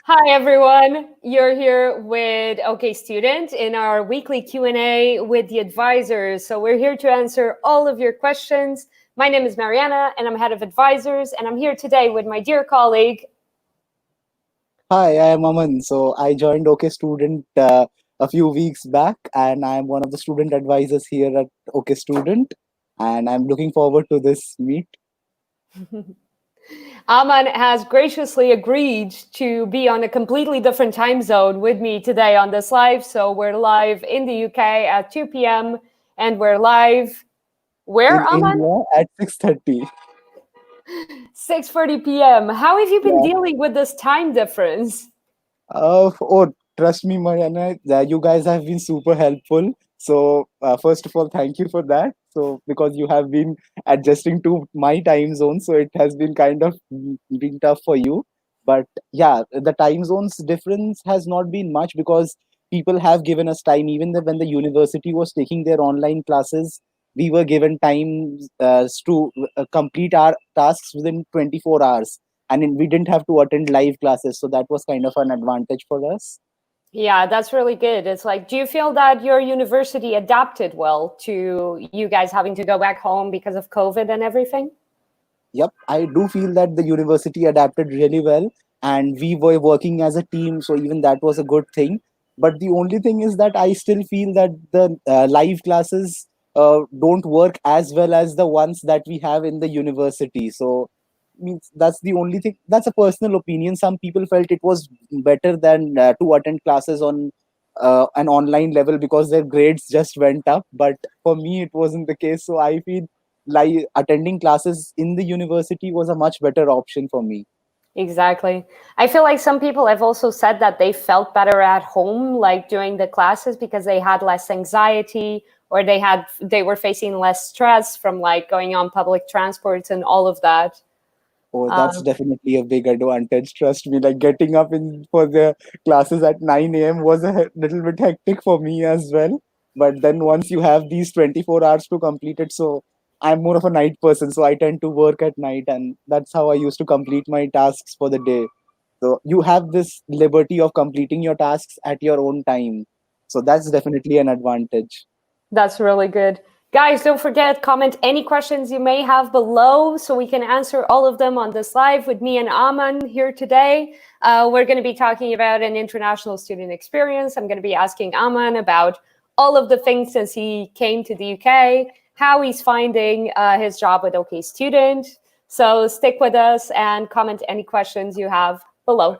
Hi everyone, you're here with OK Student in our weekly Q&A with the advisors. So we're here to answer all of your questions. My name is Mariana and I'm head of advisors, and I'm here today with my dear colleague. Hi, I am Aman. So I joined OK Student a few weeks back, and I'm one of the student advisors here at OK Student, and I'm looking forward to this meet. Aman has graciously agreed to be on a completely different time zone with me today on this live. So we're live in the UK at 2 p.m. and we're live where, In Aman? India at 6:30. 6:40 p.m. How have you been Yeah. dealing with this time difference? Oh, trust me, Mariana, you guys have been super helpful. So first of all, thank you for that. So because you have been adjusting to my time zone, so it has been kind of been tough for you. But yeah, the time zones difference has not been much because people have given us time. Even when the university was taking their online classes, we were given time to complete our tasks within 24 hours, and we didn't have to attend live classes, so that was kind of an advantage for us. Yeah, that's really good. It's like, do you feel that your university adapted well to you guys having to go back home because of COVID and everything? Yep, I do feel that the university adapted really well, and we were working as a team, so even that was a good thing. But the only thing is that I still feel that the live classes don't work as well as the ones that we have in the university. So means that's the only thing. That's a personal opinion. Some people felt it was better than to attend classes on an online level because their grades just went up. But for me, it wasn't the case. So I feel like attending classes in the university was a much better option for me. Exactly. I feel like some people have also said that they felt better at home, like doing the classes, because they had less anxiety, or they were facing less stress from like going on public transports and all of that. Oh, that's Um, definitely a big advantage. Trust me, like getting up in for the classes at 9 a.m. was a little bit hectic for me as well. But then once you have these 24 hours to complete it, so I'm more of a night person, so I tend to work at night, and that's how I used to complete my tasks for the day. So you have this liberty of completing your tasks at your own time. So that's definitely an advantage. That's really good. Guys, don't forget, comment any questions you may have below so we can answer all of them on this live with me and Aman here today. We're going to be talking about an international student experience. I'm going to be asking Aman about all of the things since he came to the UK, how he's finding his job with OK Student. So stick with us and comment any questions you have below.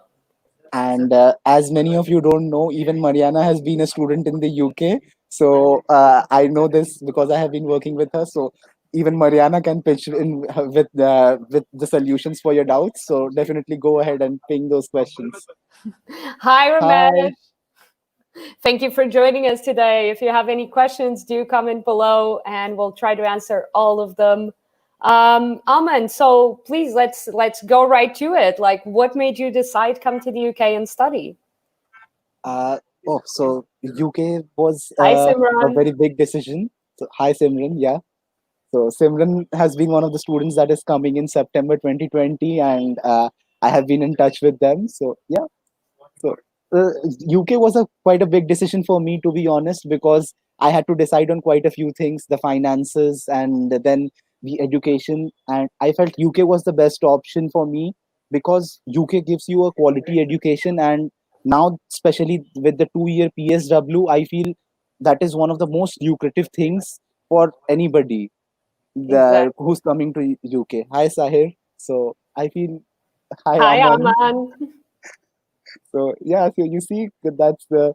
And as many of you don't know, even Mariana has been a student in the UK. So I know this because I have been working with her. So even Mariana can pitch in with the solutions for your doubts. So definitely go ahead and ping those questions. Hi, Hi. Ramesh. Thank you for joining us today. If you have any questions, do comment below and we'll try to answer all of them. Aman, so please let's go right to it. Like, what made you decide come to the UK and study? Uh, so UK was Hi, a Simran. very big decision. So, hi, Simran. Yeah. So Simran has been one of the students that is coming in September 2020, and I have been in touch with them. So yeah. So UK was a quite a big decision for me, to be honest, because I had to decide on quite a few things, the finances and then the education, and I felt UK was the best option for me because UK gives you a quality education, and now especially with the 2 year PSW, I feel that is one of the most lucrative things for anybody Exactly. who's coming to UK. Hi Sahir. So I feel hi Hi, Aman. Aman. So yeah, so you see that's the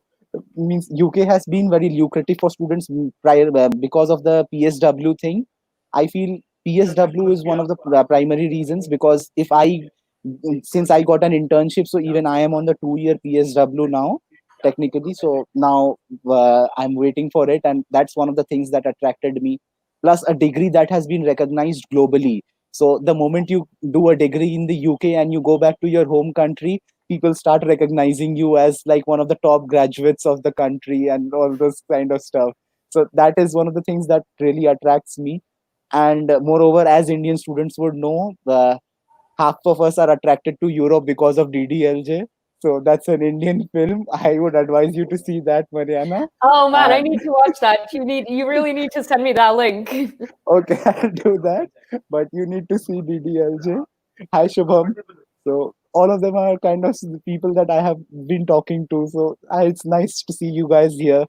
means UK has been very lucrative for students prior because of the PSW thing. I feel PSW is one of the primary reasons because if I since I got an internship, so even I am on the 2 year PSW now technically. So now I'm waiting for it, and that's one of the things that attracted me. Plus a degree that has been recognized globally. So the moment you do a degree in the UK and you go back to your home country, people start recognizing you as like one of the top graduates of the country and all those kind of stuff. So that is one of the things that really attracts me. And moreover, as Indian students would know, half of us are attracted to Europe because of DDLJ. So that's an Indian film. I would advise you to see that, Mariana. Oh man, I And need to watch that. You really need to send me that link. okay, I'll do that. But you need to see DDLJ. Hi, Shubham. So all of them are kind of the people that I have been talking to. So it's nice to see you guys here.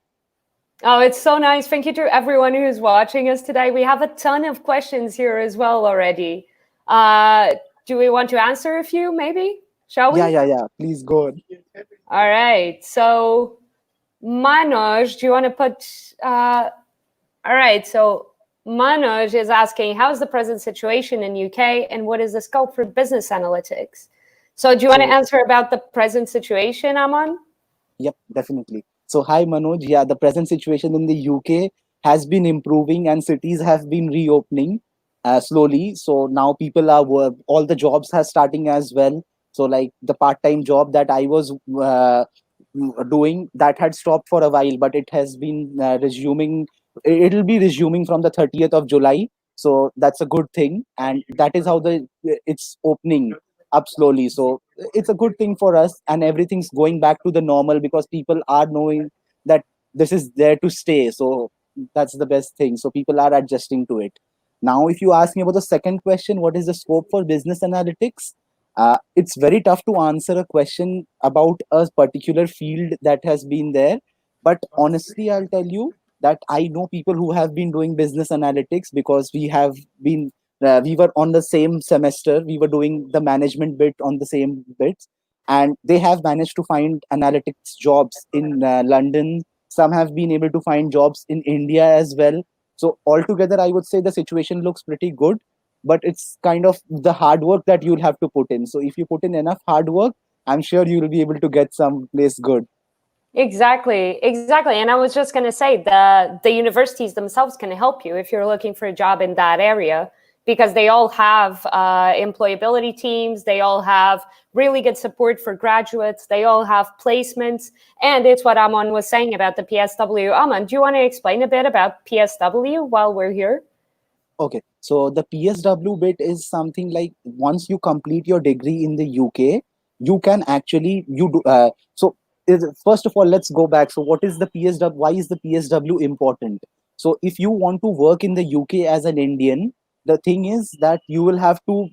Oh, it's so nice. Thank you to everyone who's watching us today. We have a ton of questions here as well already. Uh, do we want to answer a few, maybe? Shall we? Yeah. Please go on. All right. So, Manoj, do you want to put... all right. So, Manoj is asking, how's the present situation in UK and what is the scope for business analytics? So, do you want to answer about the present situation, Aman? Yep, definitely. So, hi Manoj. Yeah, the present situation in the UK has been improving and cities have been reopening slowly. So now people are all the jobs are starting as well. So like the part-time job that I was doing, that had stopped for a while, but it has been resuming. It'll be resuming from the 30th of July. So that's a good thing, and that is how the it's opening up slowly. So it's a good thing for us, and everything's going back to the normal because people are knowing that this is there to stay. So that's the best thing. So people are adjusting to it. Now if you ask me about the second question, what is the scope for business analytics? It's very tough to answer a question about a particular field that has been there, but honestly I'll tell you that I know people who have been doing business analytics because we were on the same semester, we were doing the management bit on the same bits, and they have managed to find analytics jobs in London. Some have been able to find jobs in India as well. So altogether I would say the situation looks pretty good, but it's kind of the hard work that you'll have to put in. So if you put in enough hard work, I'm sure you'll be able to get some place good. Exactly. And I was just going to say the universities themselves can help you if you're looking for a job in that area, because they all have employability teams. They all have really good support for graduates. They all have placements. And it's what Aman was saying about the PSW. Aman, do you want to explain a bit about PSW while we're here? Okay, so the PSW bit is something like once you complete your degree in the UK, you can actually you do. First of all, let's go back. So what is the PSW? Why is the PSW important? So if you want to work in the UK as an Indian, the thing is that you will have to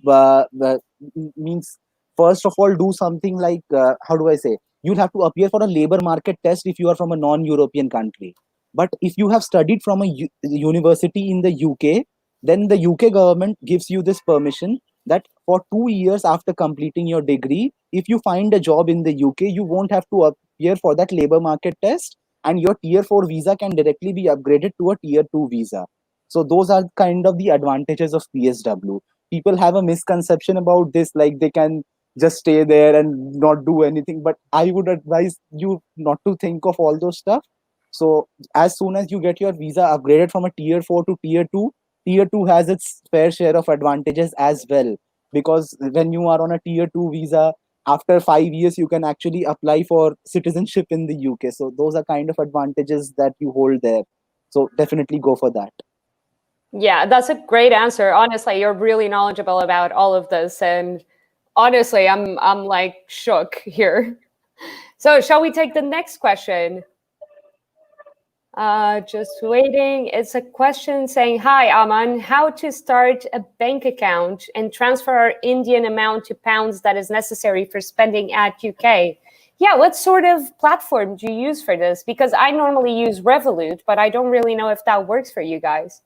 means first of all do something like how do I say? You'll have to appear for a labor market test if you are from a non-European country. But if you have studied from a university in the UK, then the UK government gives you this permission that for 2 years after completing your degree, if you find a job in the UK, you won't have to appear for that labor market test, and your tier 4 visa can directly be upgraded to a tier 2 visa. So those are kind of the advantages of PSW. People have a misconception about this, like they can just stay there and not do anything. But I would advise you not to think of all those stuff. So as soon as you get your visa upgraded from a tier 4 to tier 2, tier 2 has its fair share of advantages as well, because when you are on a tier 2 visa, after 5 years you can actually apply for citizenship in the UK. So those are kind of advantages that you hold there. So definitely go for that. Yeah, that's a great answer. Honestly, you're really knowledgeable about all of this, and honestly, I'm like shook here. So, shall we take the next question? Just waiting. It's a question saying, "Hi, Aman. How to start a bank account and transfer our Indian amount to pounds that is necessary for spending at UK?" Yeah, what sort of platform do you use for this? Because I normally use Revolut, but I don't really know if that works for you guys.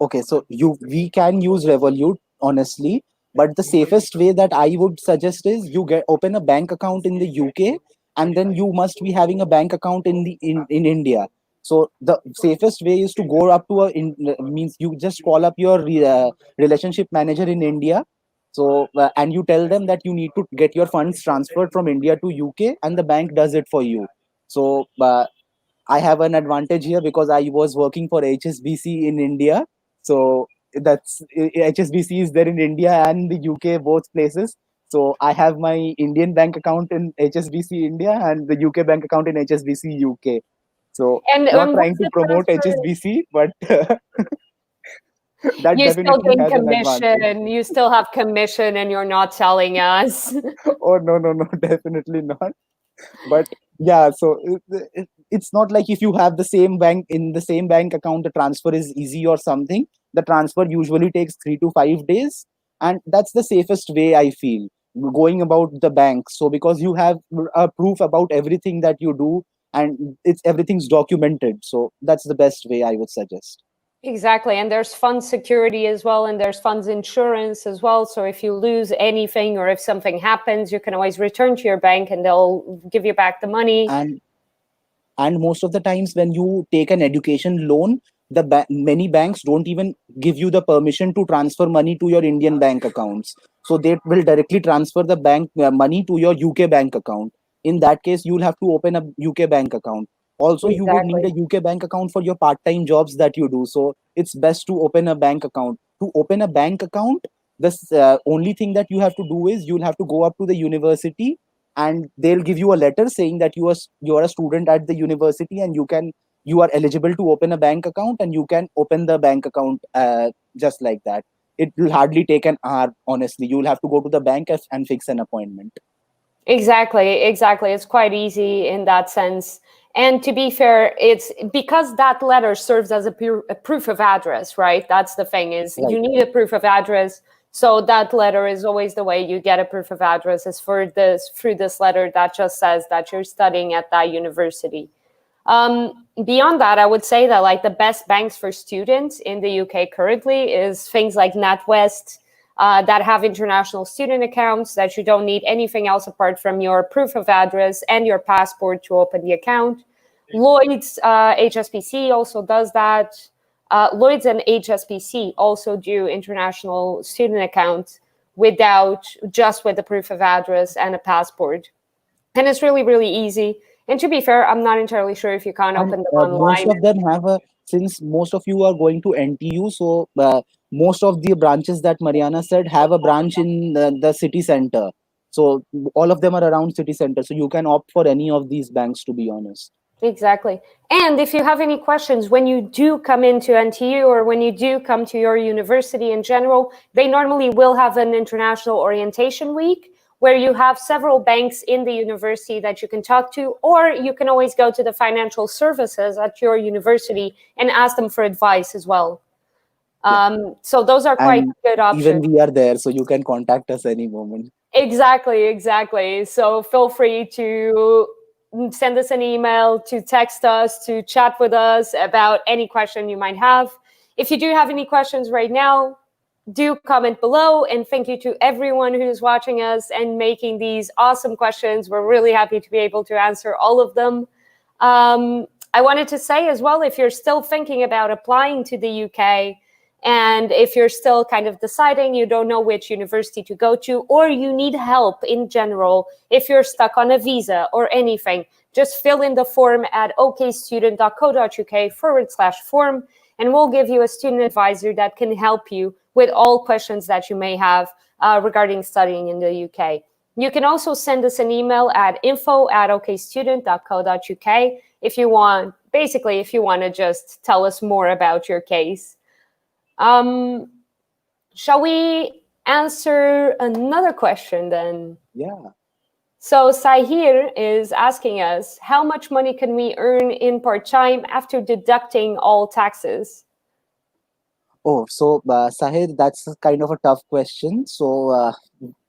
Okay, so we can use Revolut honestly, but the safest way that I would suggest is you get open a bank account in the UK, and then you must be having a bank account in India. So the safest way is to go up to means you just call up your relationship manager in India. So and you tell them that you need to get your funds transferred from India to UK, and the bank does it for you. So I have an advantage here because I was working for HSBC in India. So that's HSBC is there in India and the UK, both places. So I have my Indian bank account in HSBC India and the UK bank account in HSBC UK. So And not what's trying to the promote transfer? HSBC, but That You still definitely gain has an advantage. commission. You still have commission, and you're not telling us. Oh, no, no, no, definitely not. But yeah, so it's not like if you have the same bank, in the same bank account the transfer is easy or something. The transfer usually takes 3 to 5 days, and that's the safest way, I feel, going about the bank. So because you have a proof about everything that you do, and it's everything's documented, so that's the best way, I would suggest. Exactly. And there's fund security as well, and there's funds insurance as well. So if you lose anything or if something happens, you can always return to your bank and they'll give you back the money. And most of the times when you take an education loan, many banks don't even give you the permission to transfer money to your Indian bank accounts, so they will directly transfer the bank money to your UK bank account. In that case, you'll have to open a UK bank account. Also, you would need Exactly. a UK bank account for your part time jobs that you do, so it's best to open a bank account. To open a bank account, the only thing that you have to do is you'll have to go up to the university, and they'll give you a letter saying that you are a student at the university, and you are eligible to open a bank account, and you can open the bank account just like that. It will hardly take an hour, honestly. You'll have to go to the bank and fix an appointment. Exactly, exactly. It's quite easy in that sense. And to be fair, it's because that letter serves as a proof of address, right? That's the thing, is Right. you need a proof of address. So that letter is always the way you get a proof of address, is through this letter that just says that you're studying at that university. Beyond that, I would say that like the best banks for students in the UK currently is things like NatWest, that have international student accounts, that you don't need anything else apart from your proof of address and your passport to open the account. Lloyd's, HSBC also does that. Lloyd's and HSBC also do international student accounts without just with the proof of address and a passport. And it's really, really easy. And to be fair, I'm not entirely sure if you can't And open them most online. of them have a since most of you are going to NTU, so most of the branches that Mariana said have a branch in the city center. So all of them are around city center, so you can opt for any of these banks, to be honest. Exactly. And if you have any questions when you do come into NTU or when you do come to your university in general, they normally will have an international orientation week where you have several banks in the university that you can talk to, or you can always go to the financial services at your university and ask them for advice as well. So those are quite And good even options. we are there, so you can contact us any moment. Exactly, exactly. So feel free to send us an email, to text us, to chat with us about any question you might have. If you do have any questions right now, do comment below. And thank you to everyone who's watching us and making these awesome questions. We're really happy to be able to answer all of them. I wanted to say as well, if you're still thinking about applying to the UK, and if you're still kind of deciding, you don't know which university to go to, or you need help in general, if you're stuck on a visa or anything, just fill in the form at okstudent.co.uk/form, and we'll give you a student advisor that can help you with all questions that you may have regarding studying in the UK. You can also send us an email at info@okstudent.co.uk if you want, basically, if you want to just tell us more about your case. Shall we answer another question then? Yeah. So Sahir is asking us, how much money can we earn in part-time after deducting all taxes? Oh, so Sahir, that's a kind of a tough question. So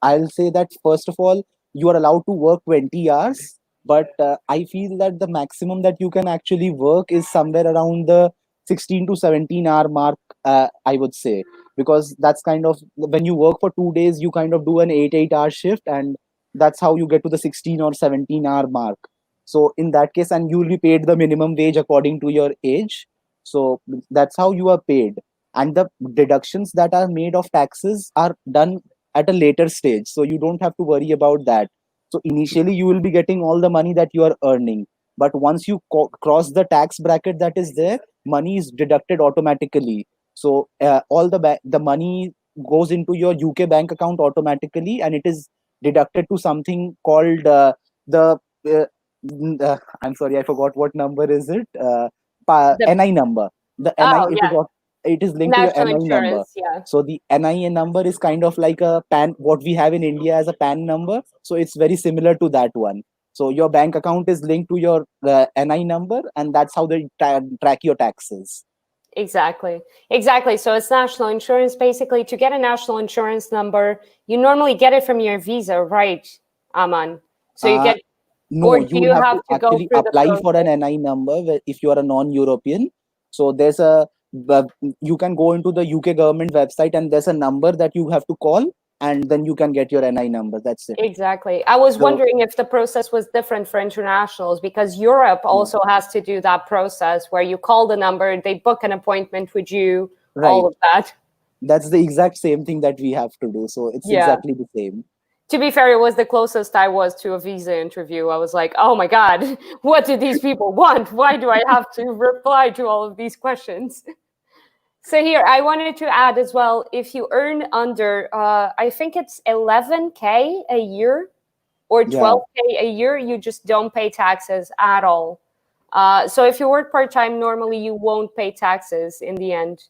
I'll say that first of all, you are allowed to work 20 hours, but I feel that the maximum that you can actually work is somewhere around the 16 to 17-hour mark, I would say, because that's kind of when you work for 2 days, you kind of do an 8-hour shift, and that's how you get to the 16 or 17-hour mark. So in that case, and you'll be paid the minimum wage according to your age. So that's how you are paid, and the deductions that are made of taxes are done at a later stage, so you don't have to worry about that. So initially you will be getting all the money that you are earning, but once you cross the tax bracket that is there, money is deducted automatically. So all the money goes into your UK bank account automatically, and it is deducted to something called the I'm sorry, I forgot what number is it. The, NI number. The NI, oh, it is yeah. it is linked to your National NI number. insurance, yeah. So the NI number is kind of like a PAN, what we have in India as a PAN number. So it's very similar to that one. So your bank account is linked to your NI number, and that's how they track your taxes. Exactly. Exactly. So it's national insurance. Basically, to get a national insurance number, you normally get it from your visa, right, Aman? So you get, No, or do you will you have have to to go actually through the apply for an process? NI number if you are a non-European. So there's a you can go into the UK government website, and there's a number that you have to call, and then you can get your NI number. That's it. Exactly. I was So wondering if the process was different for internationals, because Europe yeah, also has to do that process where you call the number, they book an appointment with you, all right. of that. That's the exact same thing that we have to do. So it's Yeah. exactly the same. To be fair, it was the closest I was to a visa interview. I was like, oh my God, what do these people want? Why do I have to reply to all of these questions? So here, I wanted to add as well, if you earn under, I think it's 11K a year or Yeah. 12K a year, you just don't pay taxes at all. So if you work part-time, normally you won't pay taxes in the end.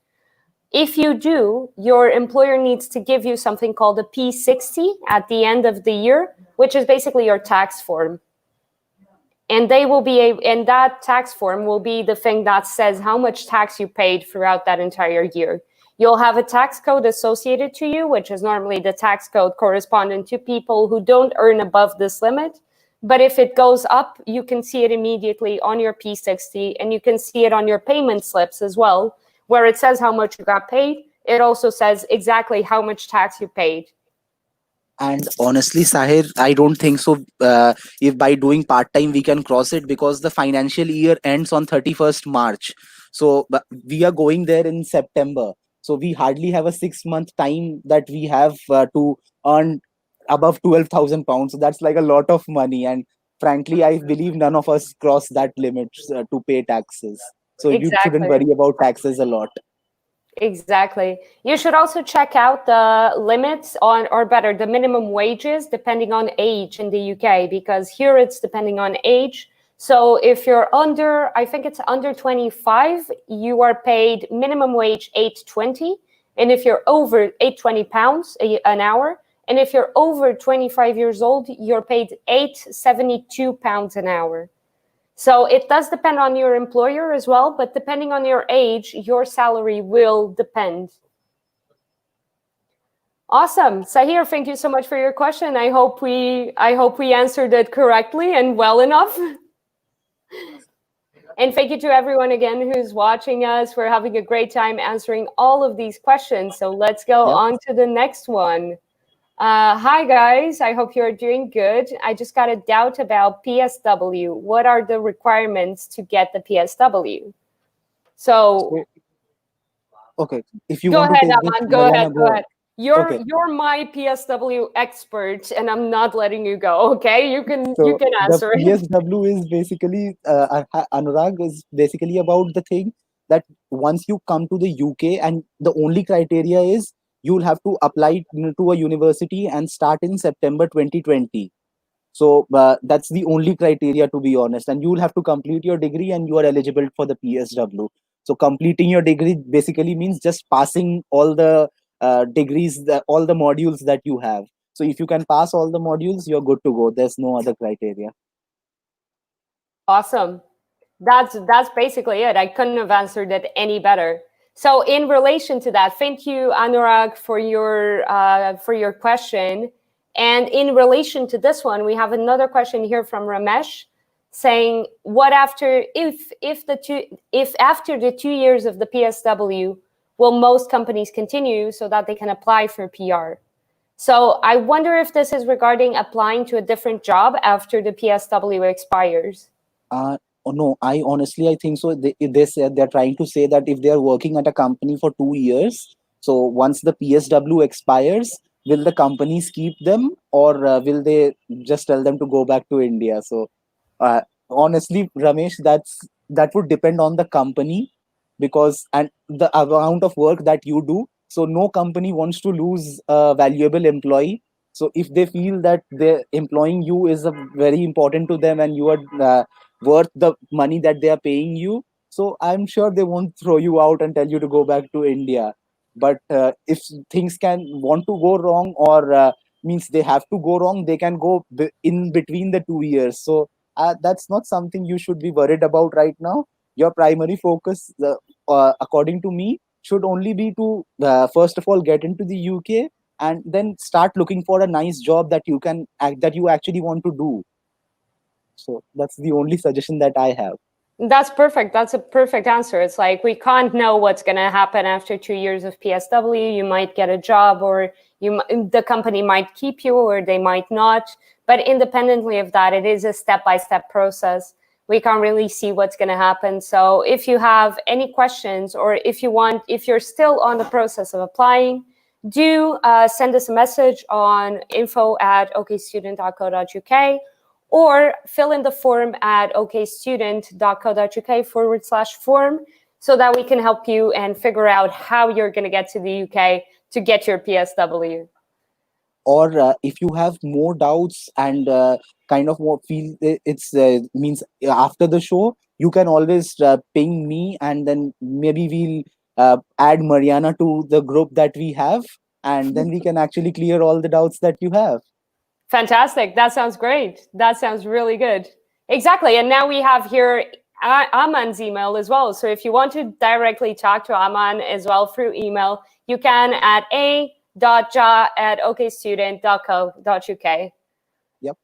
If you do, your employer needs to give you something called a P60 at the end of the year, which is basically your tax form. And they will be and that tax form will be the thing that says how much tax you paid throughout that entire year. You'll have a tax code associated to you, which is normally the tax code corresponding to people who don't earn above this limit. But if it goes up, you can see it immediately on your P60, and you can see it on your payment slips as well, where it says how much you got paid. It also says exactly how much tax you paid. And honestly, Sahir, I don't think so. If by doing part time we can cross it, because the financial year ends on 31st March. So we are going there in September. So we hardly have a 6 month time that we have to earn above 12,000 pounds. So that's like a lot of money. And frankly, I believe none of us cross that limit to pay taxes. So you shouldn't Exactly. worry about taxes a lot. Exactly. You should also check out the limits on, or better, the minimum wages depending on age in the UK, because here it's depending on age. So if you're under, I think it's under 25, you are paid minimum wage 8.20. And if you're over 8.20 pounds an hour, and if you're over 25 years old, you're paid 8.72 pounds an hour. So it does depend on your employer as well, but depending on your age, your salary will depend. Awesome. Sahir, thank you so much for your question. I hope we answered it correctly and well enough. And thank you to everyone again who's watching us. We're having a great time answering all of these questions. So let's go Yep. on to the next one. Hi guys, I hope you're doing good. I just got a doubt about PSW. What are the requirements to get the PSW? So Okay, if you go want to ahead, take this, Aman. Go ahead. Mariana, Go go. ahead. You're Okay. you're my PSW expert, and I'm not letting you go. Okay, you So can the answer it. PSW is basically Anurag is basically about the thing that once you come to the UK, and the only criteria is you'll have to apply to a university and start in September 2020. So that's the only criteria, to be honest, and you'll have to complete your degree and you are eligible for the PSW. So completing your degree basically means just passing all the degrees, all the modules that you have. So if you can pass all the modules, you're good to go. There's no other criteria. Awesome. That's basically it. I couldn't have answered it any better. So in relation to that, thank you, Anurag, for your question. And in relation to this one, we have another question here from Ramesh saying, "What after if after the 2 years of the PSW, will most companies continue so that they can apply for PR?" So I wonder if this is regarding applying to a different job after the PSW expires. Oh, no, I think so. They said they're trying to say that if they are working at a company for 2 years, so once the PSW expires, will the companies keep them, or will they just tell them to go back to India? So uh, honestly, Ramesh, that would depend on the company, because and the amount of work that you do. So no company wants to lose a valuable employee. So if they feel that they employing you is very important to them, and you are worth the money that they are paying you, So I'm sure they won't throw you out and tell you to go back to India. But if things can want to go wrong, or means they have to go wrong, they can go in between the 2 years. So that's not something you should be worried about right now. Your primary focus, according to me, should only be to first of all get into the UK, and then start looking for a nice job that that you actually want to do. So that's the only suggestion that I have. That's perfect. That's a perfect answer. It's like we can't know what's going to happen after 2 years of PSW. You might get a job, or the company might keep you, or they might not. But independently of that, it is a step-by-step process. We can't really see what's going to happen. So if you have any questions, or if you're still on the process of applying, do send us a message on info@okstudent.co.uk, or fill in the form at okstudent.co.uk/form, so that we can help you and figure out how you're going to get to the UK to get your PSW. Or if you have more doubts and kind of what feel it's means after the show, you can always ping me, and then maybe we'll add Mariana to the group that we have, and then we can actually clear all the doubts that you have. Fantastic. That sounds great. That sounds really good. Exactly. And now we have here Aman's email as well. So if you want to directly talk to Aman as well through email, you can at a.ja@okstudent.co.uk. Yep.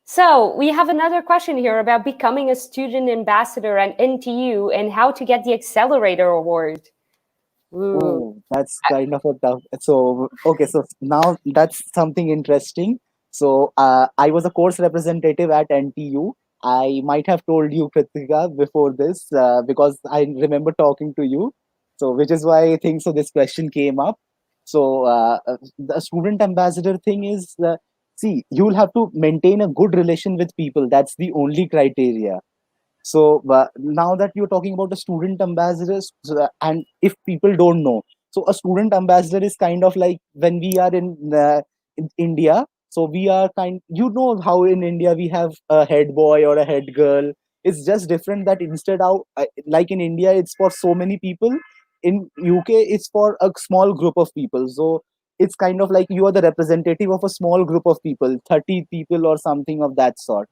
So we have another question here about becoming a student ambassador at NTU and how to get the Accelerator Award. Ooh. Oh, that's kind of a tough. So, okay, so now that's something interesting. So, I was a course representative at NTU. I might have told you, Kritika, before this, because I remember talking to you. So, which is why I think so. This question came up. So, the student ambassador thing is, see, you'll have to maintain a good relation with people. That's the only criteria. So now that you're talking about the student ambassadors, and if people don't know, so a student ambassador is kind of like when we are in India. So we are how in India we have a head boy or a head girl. It's just different that instead of like in India, it's for so many people. In UK, it's for a small group of people. So it's kind of like you are the representative of a small group of people, 30 people or something of that sort.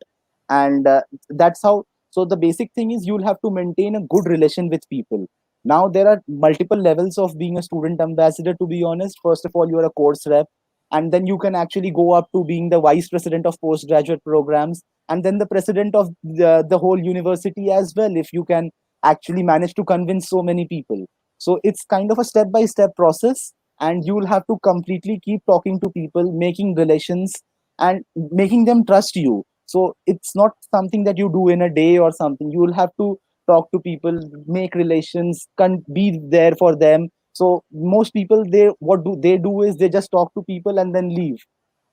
And that's how. So the basic thing is you'll have to maintain a good relation with people. Now there are multiple levels of being a student ambassador, to be honest. First of all, you're a course rep, and then you can actually go up to being the vice president of postgraduate programs, and then the president of the whole university as well, if you can actually manage to convince so many people. So it's kind of a step by step process, and you'll have to completely keep talking to people, making relations, and making them trust you. So it's not something that you do in a day or something. You will have to talk to people, make relations, be there for them. So most people, they what do they do is they just talk to people and then leave.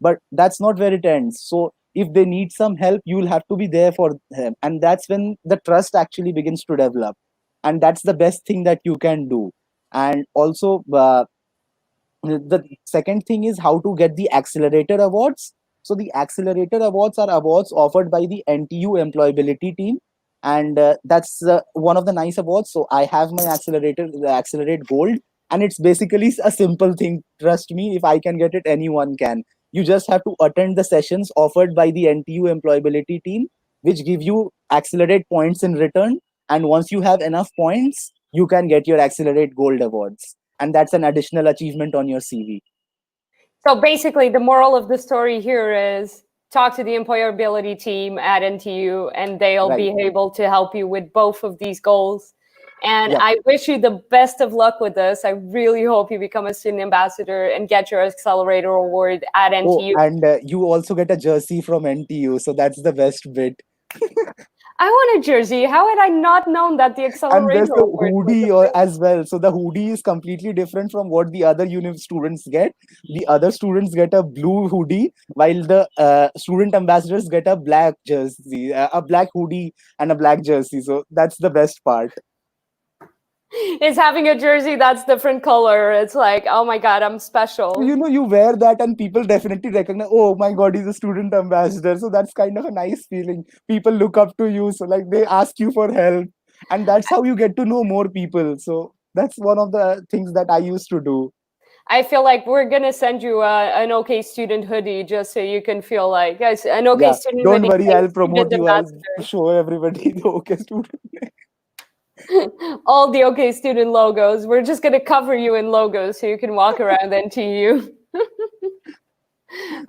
But that's not where it ends. So if they need some help, you'll have to be there for them, and that's when the trust actually begins to develop. And that's the best thing that you can do. And also the second thing is how to get the accelerator awards. So the accelerator awards are awards offered by the NTU employability team, and that's one of the nice awards. So I have my accelerator, the accelerate gold, and it's basically a simple thing. Trust me, if I can get it, anyone can. You just have to attend the sessions offered by the NTU employability team, which give you accelerate points in return. And once you have enough points, you can get your accelerate gold awards, and that's an additional achievement on your CV. So basically, the moral of the story here is talk to the employability team at NTU, and they'll Right. be able to help you with both of these goals. And Yep. I wish you the best of luck with this. I really hope you become a student ambassador and get your accelerator award at Oh, NTU. and you also get a jersey from NTU, so that's the best bit. I want a jersey. How had I not known that the And there's accelerator the award was hoodie available? as well. So the hoodie is completely different from what the other uni students get. The other students get a blue hoodie, while the student ambassadors get a black jersey, a black hoodie, and a black jersey. So that's the best part. Is having a jersey that's different color. It's like, oh my God, I'm special. So, you wear that and people definitely recognize, oh my God, he's a student ambassador. So that's kind of a nice feeling. People look up to you. So like they ask you for help. And that's how you get to know more people. So that's one of the things that I used to do. I feel like we're gonna send you an OK Student hoodie just so you can feel like, guys, an OK Yeah, Student don't hoodie worry, saying I'll promote Student you. I'll Ambassador. show everybody the OK student. All the OK Student logos. We're just gonna cover you in logos so you can walk around NTU.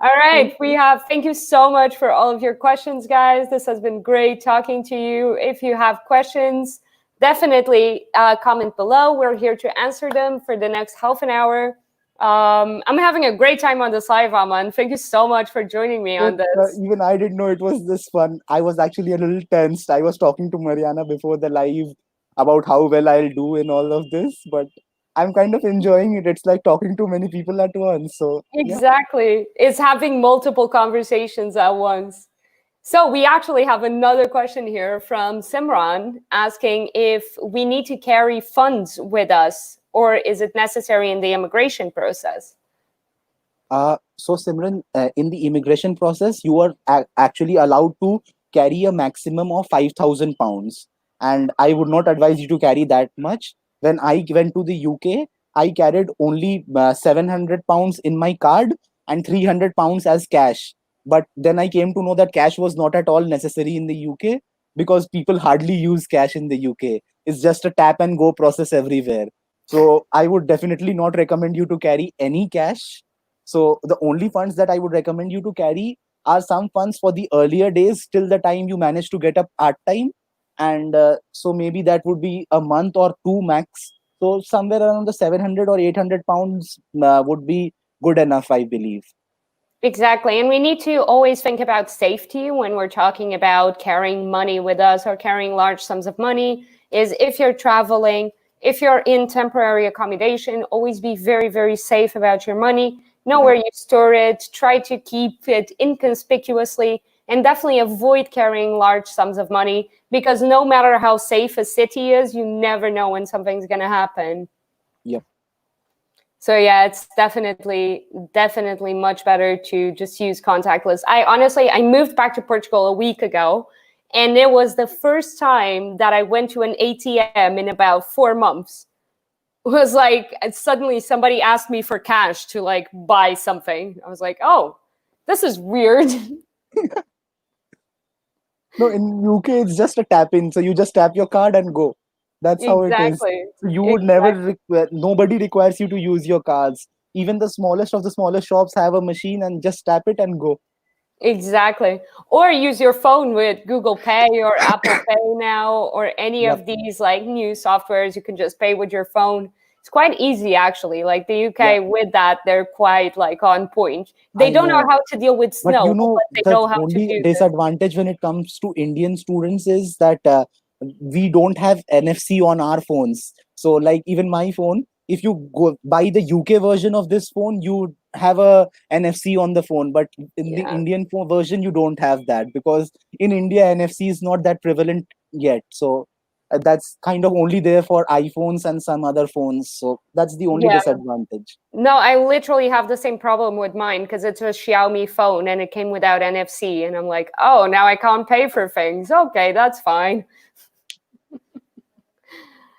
All right, thank you so much for all of your questions, guys. This has been great talking to you. If you have questions, definitely comment below. We're here to answer them for the next half an hour. I'm having a great time on this live, Aman. Thank you so much for joining me on this. Even I didn't know it was this fun. I was actually a little tensed. I was talking to Mariana before the live about how well I'll do in all of this, but I'm kind of enjoying it. It's like talking to many people at once. So yeah. Exactly. It's having multiple conversations at once. So we actually have another question here from Simran asking if we need to carry funds with us or is it necessary in the immigration process? So Simran, in the immigration process, you are actually allowed to carry a maximum of 5,000 pounds. And I would not advise you to carry that much. When I went to the UK, I carried only 700 pounds in my card and 300 pounds as cash. But then I came to know that cash was not at all necessary in the UK because people hardly use cash in the UK. It's just a tap and go process everywhere. So I would definitely not recommend you to carry any cash. So the only funds that I would recommend you to carry are some funds for the earlier days till the time you manage to get up part time, and so maybe that would be a month or two max. So somewhere around the 700 or 800 pounds would be good enough, I believe. Exactly. And we need to always think about safety when we're talking about carrying money with us or carrying large sums of money. Is if you're traveling, if you're in temporary accommodation, always be very, very safe about your money. Know where you store it, try to keep it inconspicuously, and definitely avoid carrying large sums of money because no matter how safe a city is, you never know when something's going to happen. Yep. So yeah, it's definitely much better to just use contactless. I moved back to Portugal a week ago, and it was the first time that I went to an ATM in about 4 months. It was like suddenly somebody asked me for cash to like buy something. I was like, oh, this is weird. No, in UK it's just a tap in, so you just tap your card and go. That's how it is. Exactly. So you would never Exactly. nobody requires you to use your cards. Even the smallest of the smallest shops have a machine and just tap it and go. Exactly. Or use your phone with Google Pay or Apple Pay now, or any Yep. of these like new softwares. You can just pay with your phone. It's quite easy actually. Like the UK Yeah, with that, they're quite like on point. They I don't know know. how to deal with But snow, but they the know how to only do this. disadvantage when it comes to Indian students is that we don't have NFC on our phones. So, like even my phone, if you go buy the UK version of this phone, you have a NFC on the phone. But in the Yeah. Indian phone version, you don't have that because in India, NFC is not that prevalent yet. So that's kind of only there for iPhones and some other phones. So that's the only Yeah. disadvantage. No, I literally have the same problem with mine because it's a Xiaomi phone and it came without NFC. And I'm like, oh, now I can't pay for things. Okay, that's fine.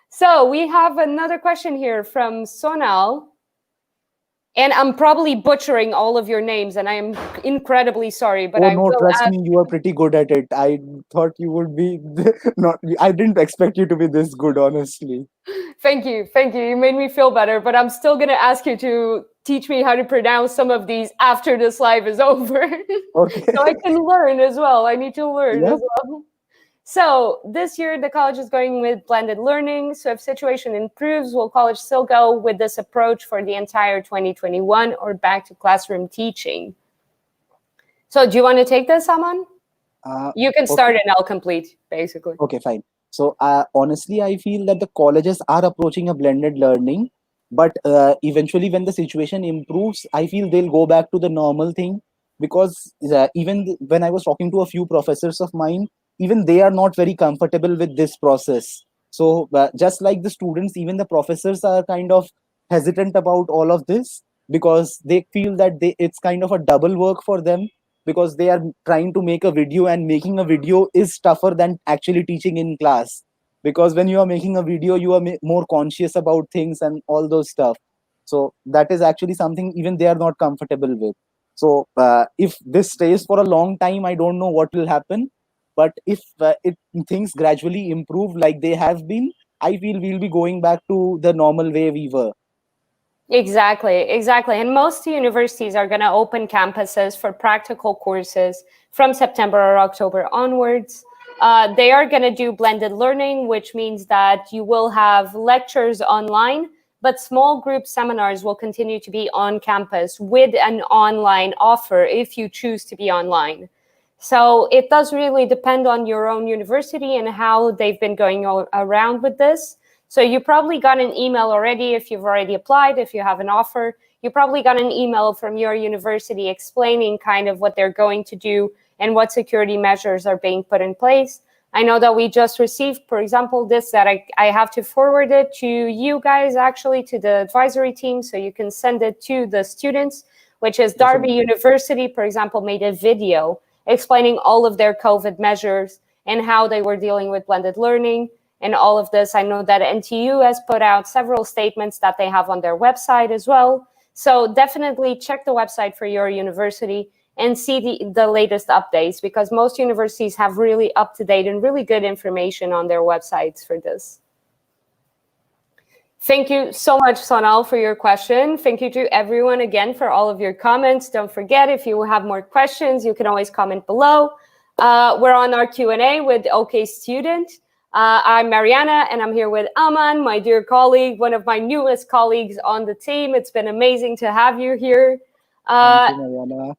So we have another question here from Sonal. And I'm probably butchering all of your names, and I am incredibly sorry, but Oh I no, will trust ask. me, you are pretty good at it. I thought you would be not. I didn't expect you to be this good, honestly. Thank you. Thank you. You made me feel better, but I'm still going to ask you to teach me how to pronounce some of these after this live is over. Okay. So I can learn as well. I need to learn Yeah. as well. So this year, the college is going with blended learning. So if situation improves, will college still go with this approach for the entire 2021 or back to classroom teaching? So do you want to take this, Aman? You can Okay. start and I'll complete, basically. Okay, fine. So honestly, I feel that the colleges are approaching a blended learning, but eventually, when the situation improves, I feel they'll go back to the normal thing because when I was talking to a few professors of mine, even they are not very comfortable with this process. So just like the students, even the professors are kind of hesitant about all of this because they feel that it's kind of a double work for them because they are trying to make a video and making a video is tougher than actually teaching in class. because when you are making a video, you are more conscious about things and all those stuff. So that is actually something even they are not comfortable with. So if this stays for a long time, I don't know what will happen. But if things gradually improve like they have been, I feel we'll be going back to the normal way we were. Exactly, exactly. And most universities are going to open campuses for practical courses from September or October onwards. They are going to do blended learning, which means that you will have lectures online, but small group seminars will continue to be on campus with an online offer if you choose to be online. So it does really depend on your own university and how they've been going around with this. So you probably got an email already if you've already applied, if you have an offer. You probably got an email from your university explaining kind of what they're going to do and what security measures are being put in place. I know that we just received, for example, this that I have to forward it to you guys, actually, to the advisory team, so you can send it to the students, which is Derby University, for example, made a video explaining all of their COVID measures and how they were dealing with blended learning and all of this. I know that NTU has put out several statements that they have on their website as well. So definitely check the website for your university and see the latest updates, because most universities have really up-to-date and really good information on their websites for this. Thank you so much, Sonal, for your question. Thank you to everyone again for all of your comments. Don't forget, if you have more questions, you can always comment below. We're on our Q&A with OK Student. I'm Mariana, and I'm here with Aman, my dear colleague, one of my newest colleagues on the team. It's been amazing to have you here. Thank you, Mariana.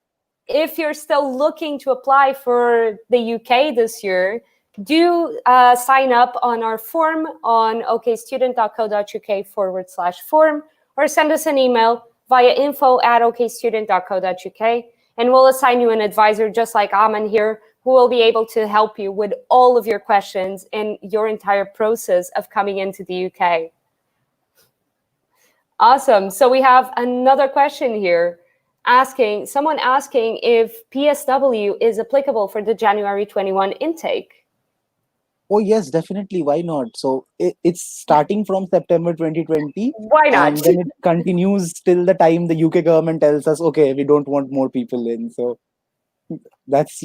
If you're still looking to apply for the UK this year, do sign up on our form on okstudent.co.uk/form, or send us an email via info@okstudent.co.uk, and we'll assign you an advisor just like Aman here, who will be able to help you with all of your questions in your entire process of coming into the UK. Awesome. So we have another question here. Someone asking if PSW is applicable for the January 21 intake. Oh yes, definitely. Why not? So it's starting from September 2020. Why not? And then it continues till the time the UK government tells us, okay, we don't want more people in. So that's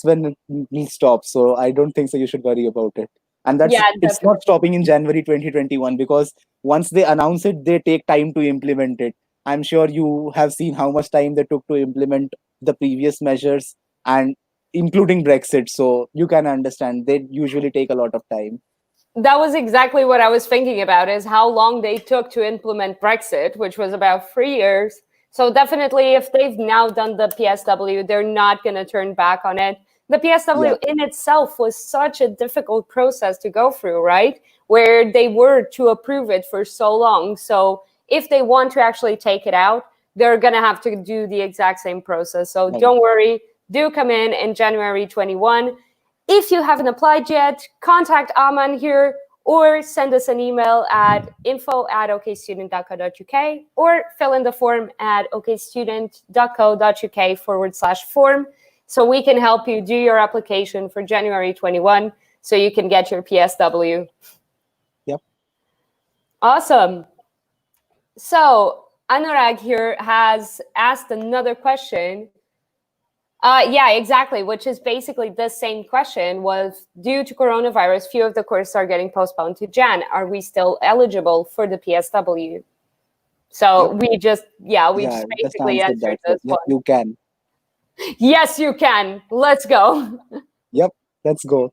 when it will stop. So I don't think so. You should worry about it. And it's not stopping in January 2021, because once they announce it, they take time to implement it. I'm sure you have seen how much time they took to implement the previous measures, and including Brexit. So you can understand they usually take a lot of time. That was exactly what I was thinking about, is how long they took to implement Brexit, which was about 3 years. So definitely, if they've now done the PSW, they're not going to turn back on it. The PSW in itself was such a difficult process to go through, right? Where they were to approve it for so long. So if they want to actually take it out, they're going to have to do the exact same process. So don't worry, do come in January 21. If you haven't applied yet, contact Aman here, or send us an email at info@okstudent.co.uk, or fill in the form at okstudent.co.uk/form, so we can help you do your application for January 21 so you can get your PSW. Yep. Awesome. So Anurag here has asked another question. Yeah, exactly, which is basically the same question. Was due to coronavirus, few of the courses are getting postponed to Jan. Are we still eligible for the PSW? So we just basically answered this one. You can. Yes, you can. Let's go. Yep, let's go.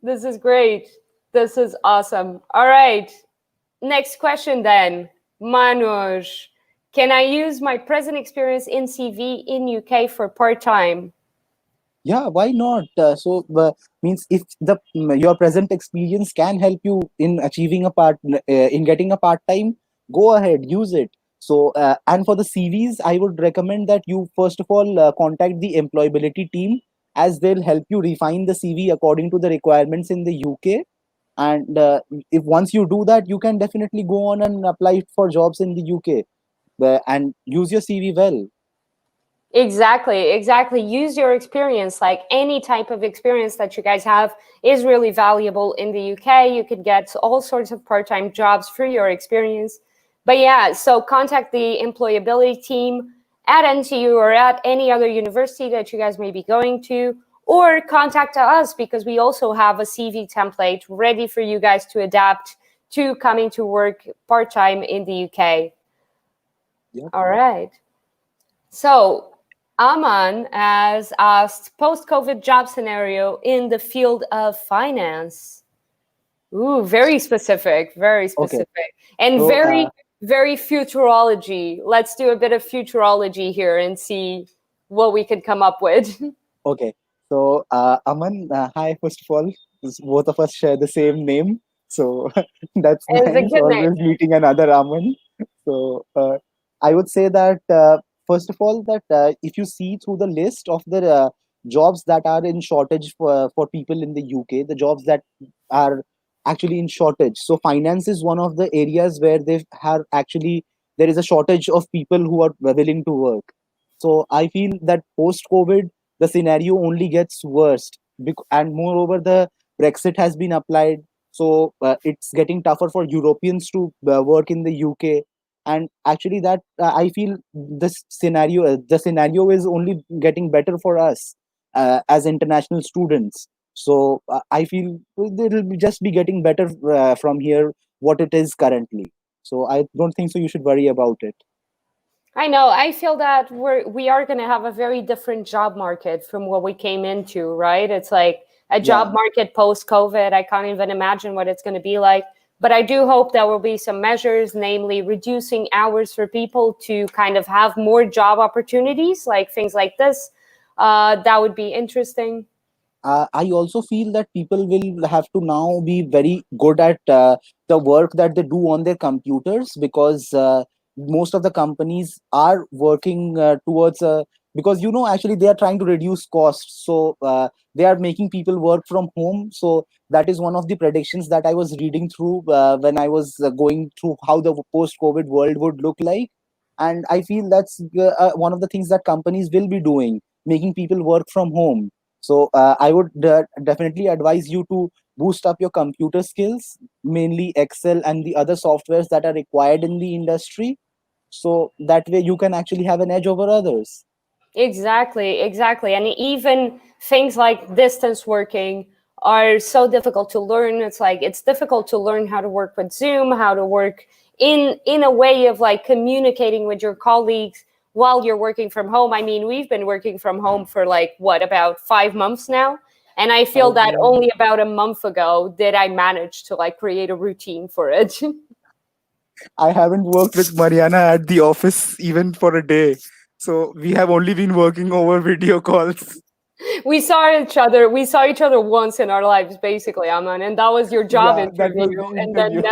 This is great. This is awesome. All right. Next question then. Manoj. Can I use my present experience in CV in UK for part-time? Yeah, why not? Means if your present experience can help you in achieving in getting a part-time, go ahead, use it. So and for the CVs, I would recommend that you first of all contact the employability team, as they'll help you refine the CV according to the requirements in the UK. And if once you do that, you can definitely go on and apply for jobs in the UK. And use your CV well. Exactly. Use your experience. Like any type of experience that you guys have is really valuable in the UK. You could get all sorts of part-time jobs through your experience. But yeah, so contact the employability team at NTU or at any other university that you guys may be going to, or contact us because we also have a CV template ready for you guys to adapt to coming to work part-time in the UK. Yep. All right. So, Aman has asked post-COVID job scenario in the field of finance. Ooh, very specific, Okay. and So very futurology. Let's do a bit of futurology here and see what we could come up with. okay. So Aman, hi. First of all, both of us share the same name, so that's It's a nice. good name. Always meeting another Aman. So I would say that first of all, that if you see through the list of the jobs that are in shortage for people in the UK, the jobs that are actually in shortage. So finance is one of the areas where they have actually there is a shortage of people who are willing to work. So I feel that post COVID the scenario only gets worse. And moreover, the Brexit has been applied, so it's getting tougher for Europeans to work in the UK. And actually, that I feel the scenario is only getting better for us as international students. So I feel it'll just be getting better from here what it is currently. So I don't think so. You should worry about it. I know. I feel that we are going to have a very different job market from what we came into, right? It's like a Yeah. job market post COVID. I can't even imagine what it's going to be like. But I do hope there will be some measures, namely reducing hours for people to kind of have more job opportunities, like things like this. That would be interesting. I also feel that people will have to now be very good at the work that they do on their computers, because most of the companies are working towards because actually they are trying to reduce costs, so they are making people work from home. So that is one of the predictions that I was reading through when I was going through how the post COVID world would look like. And I feel that's one of the things that companies will be doing, making people work from home. So I would definitely advise you to boost up your computer skills, mainly Excel and the other softwares that are required in the industry. So that way you can actually have an edge over others. Exactly. And even things like distance working are so difficult to learn. It's like it's difficult to learn how to work with Zoom, how to work in a way of like communicating with your colleagues while you're working from home. I mean, we've been working from home for like what, about 5 months now? And I feel I've that only about a month ago did I manage to like create a routine for it. I haven't worked with Mariana at the office even for a day. So we have only been working over video calls. We saw each other once in our lives, basically, Aman, and that was your job Yeah, that interview, was the and then interview.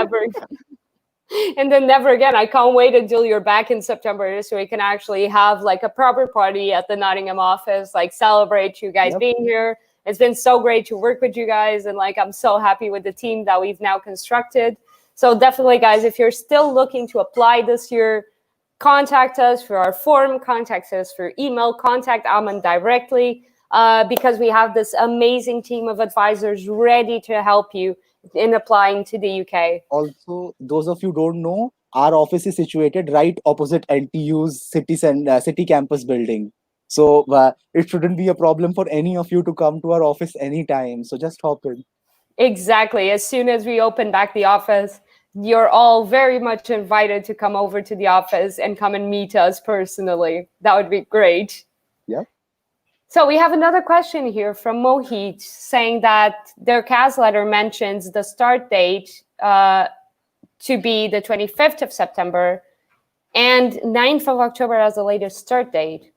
never again. I can't wait until you're back in September so we can actually have like a proper party at the Nottingham office, like celebrate you guys Yep. being here. It's been so great to work with you guys, and like I'm so happy with the team that we've now constructed. So definitely, guys, if you're still looking to apply this year, contact us for our form, contact us for email, contact Aman directly, because we have this amazing team of advisors ready to help you in applying to the UK. Also, those of you don't know, our office is situated right opposite NTU's city campus building. So it shouldn't be a problem for any of you to come to our office anytime. So just hop in. Exactly. As soon as we open back the office, you're all very much invited to come over to the office and come and meet us personally. That would be great. Yeah. So we have another question here from Mohit saying that their CAS letter mentions the start date to be the 25th of September and 9th of October as the latest start date.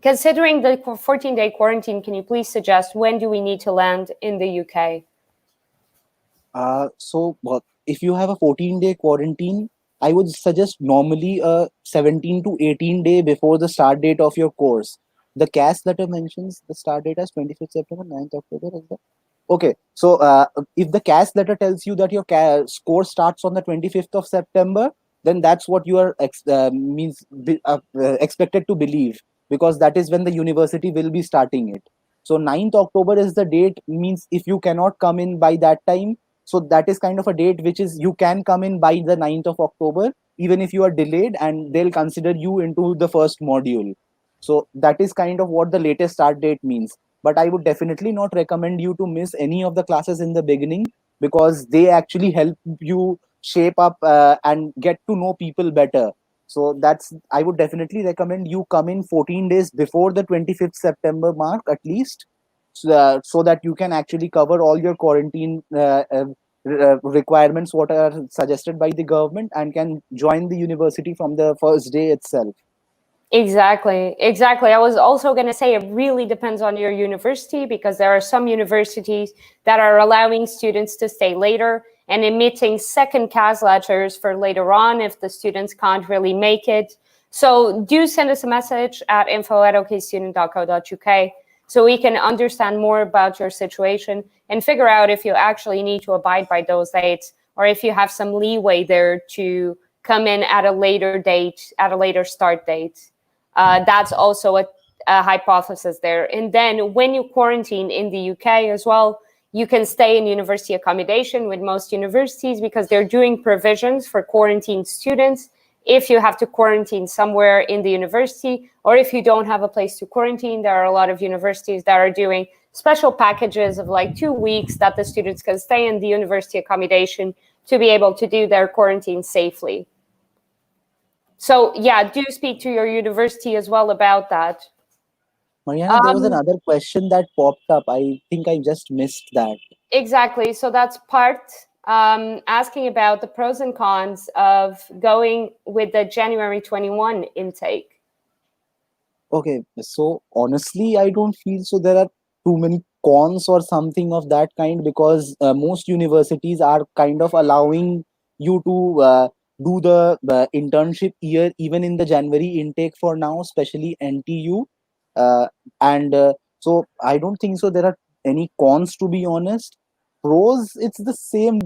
Considering the 14-day quarantine, can you please suggest when do we need to land in the UK? So if you have a 14-day quarantine, I would suggest normally a 17 to 18 day before the start date of your course. The CAS letter mentions the start date as 25th September, 9th October. Is that? Okay, so if the CAS letter tells you that your course starts on the 25th of September, then that's what you are expected to believe. because that is when the university will be starting it. So 9th October is the date, means if you cannot come in by that time, so that is kind of a date which is you can come in by the 9th of October, even if you are delayed, and they'll consider you into the first module. So that is kind of what the latest start date means. But I would definitely not recommend you to miss any of the classes in the beginning, because they actually help you shape up and get to know people better. So that's, I would definitely recommend you come in 14 days before the 25th September mark at least, so that you can actually cover all your quarantine requirements what are suggested by the government, and can join the university from the first day itself. Exactly, exactly. I was also going to say it really depends on your university, because there are some universities that are allowing students to stay later and emitting second CAS letters for later on if the students can't really make it. So do send us a message at info@okstudent.co.uk so we can understand more about your situation and figure out if you actually need to abide by those dates, or if you have some leeway there to come in at a later date, at a later start date. That's also a hypothesis there. And then when you quarantine in the UK as well, you can stay in university accommodation with most universities, because they're doing provisions for quarantined students. If you have to quarantine somewhere in the university, or if you don't have a place to quarantine, there are a lot of universities that are doing special packages of like 2 weeks that the students can stay in the university accommodation to be able to do their quarantine safely. So yeah, do speak to your university as well about that. Mariana, there was another question that popped up. I think I just missed that. Exactly. So that's Parth asking about the pros and cons of going with the January 21 intake. Okay, so honestly, I don't feel so there are too many cons or something of that kind, because most universities are kind of allowing you to do the internship year even in the January intake for now, especially NTU. Uh, and so I don't think so there are any cons, to be honest. Pros, it's the same.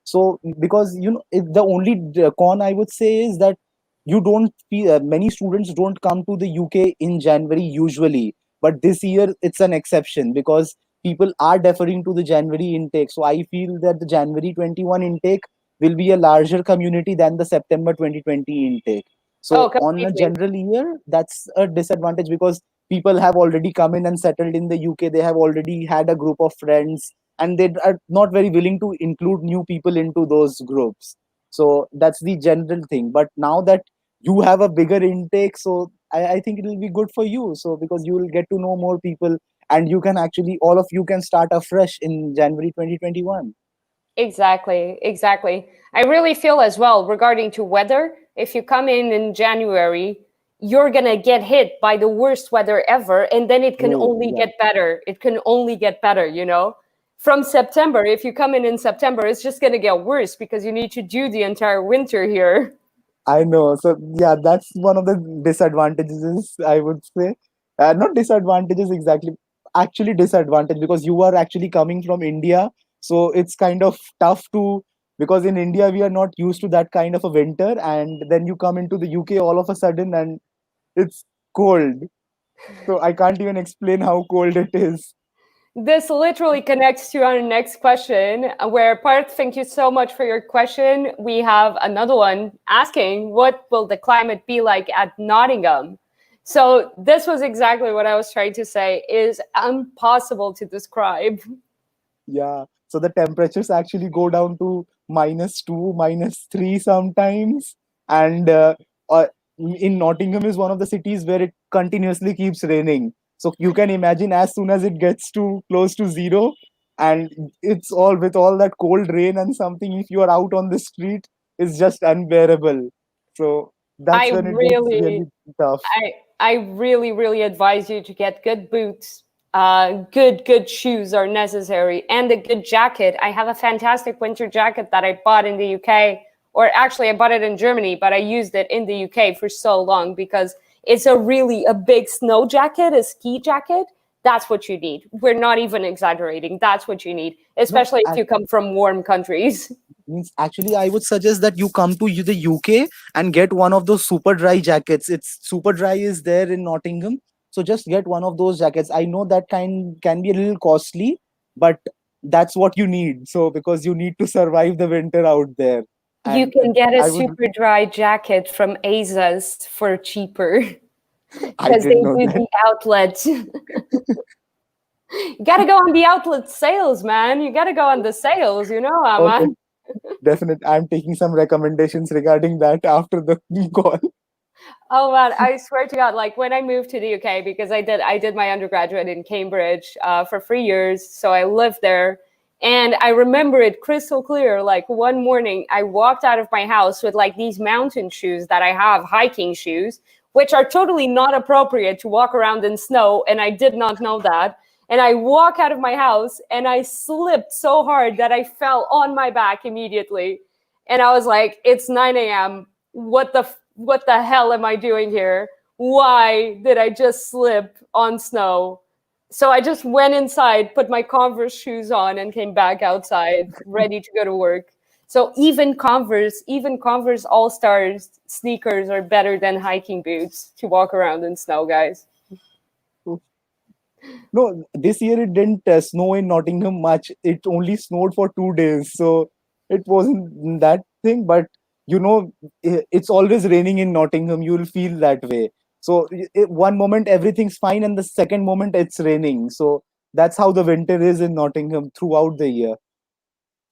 So because the only con I would say is that you don't feel many students don't come to the UK in January usually, but this year it's an exception because people are deferring to the January intake. So I feel that the January 21 intake will be a larger community than the September 2020 intake. Oh, So on a completely. general year, that's a disadvantage because people have already come in and settled in the UK. They have already had a group of friends, and they are not very willing to include new people into those groups. So that's the general thing. But now that you have a bigger intake, so I think it will be good for you, so because you will get to know more people, and you can actually all of you can start afresh in January 2021. Exactly, exactly. I really feel as well regarding to weather, if you come in January, you're going to get hit by the worst weather ever, and then it can Oh only yeah, get better. It can only get better, you know? From September, if you come in September, it's just going to get worse because you need to do the entire winter here. I know. So yeah, that's one of the disadvantages, I would say. Not disadvantages exactly, actually disadvantage, because you are actually coming from India. So it's kind of tough to, because in India we are not used to that kind of a winter, and then you come into the UK all of a sudden and it's cold. So I can't even explain how cold it is. This literally connects to our next question, where Parth, thank you so much for your question. We have another one asking, what will the climate be like at Nottingham? So this was exactly what I was trying to say, is impossible to describe. Yeah. So the temperatures actually go down to -2, -3 sometimes. And in Nottingham is one of the cities where it continuously keeps raining. So you can imagine as soon as it gets to close to zero, and it's all with all that cold rain and something, if you are out on the street, it's just unbearable. So that's I when it gets really, really tough. I really, really advise you to get good boots. Good shoes are necessary, and a good jacket. I have a fantastic winter jacket that I bought in the UK, or actually I bought it in Germany, but I used it in the UK for so long because it's a big snow jacket, a ski jacket. That's what you need. We're not even exaggerating. That's what you need, No, especially if you come from warm countries. Means actually, I would suggest that you come to the UK and get one of those super dry jackets. It's super dry is there in Nottingham, so just get one of those jackets. I know that can be a little costly, but that's what you need. So because you need to survive the winter out there, You and can get a I would super dry jacket from Asa's for cheaper I because they didn't know do that. the outlet. You gotta go on the outlet sales, man. You gotta go on the sales, Okay, Aman. definitely. I'm taking some recommendations regarding that after the call. Oh man, I swear to God, like when I moved to the UK, because I did my undergraduate in Cambridge for 3 years, so I lived there, and I remember it crystal clear. Like one morning, I walked out of my house with like these mountain shoes that I have, hiking shoes, which are totally not appropriate to walk around in snow, and I did not know that. And I walk out of my house, and I slipped so hard that I fell on my back immediately, and I was like, "It's 9 a.m. What the hell am I doing here? Why did I just slip on snow?" So I just went inside, put my Converse shoes on, and came back outside, ready to go to work. So even Converse All Stars sneakers are better than hiking boots to walk around in snow, guys. No, this year it didn't snow in Nottingham much. It only snowed for 2 days, so it wasn't that thing. But it's always raining in Nottingham. You'll feel that way. So one moment everything's fine, and the second moment it's raining. So that's how the winter is in Nottingham throughout the year.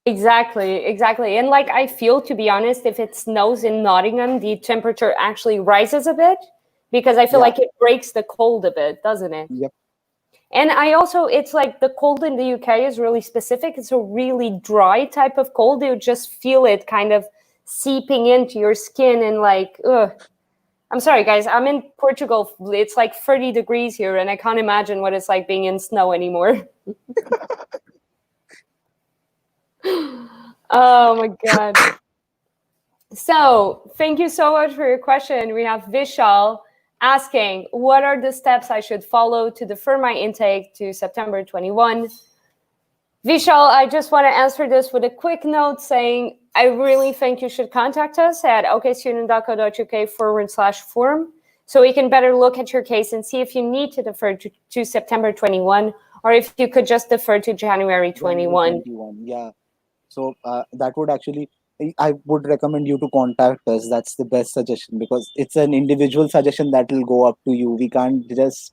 Exactly, exactly. And like I feel, to be honest, if it snows in Nottingham, the temperature actually rises a bit because I feel Yeah. like it breaks the cold a bit, doesn't it? Yep. And I also, it's like the cold in the UK is really specific. It's a really dry type of cold. You just feel it kind of seeping into your skin and like, ugh. I'm sorry, guys. I'm in Portugal. It's like 30 degrees here, and I can't imagine what it's like being in snow anymore. Oh my God. So, thank you so much for your question. We have Vishal asking, what are the steps I should follow to defer my intake to September 21? Vishal, I just want to answer this with a quick note saying, I really think you should contact us at okstudent.co.uk/form so we can better look at your case and see if you need to defer to September 21 or if you could just defer to January 21. 21. Yeah. So that would actually, I would recommend you to contact us. That's the best suggestion because it's an individual suggestion that will go up to you. We can't just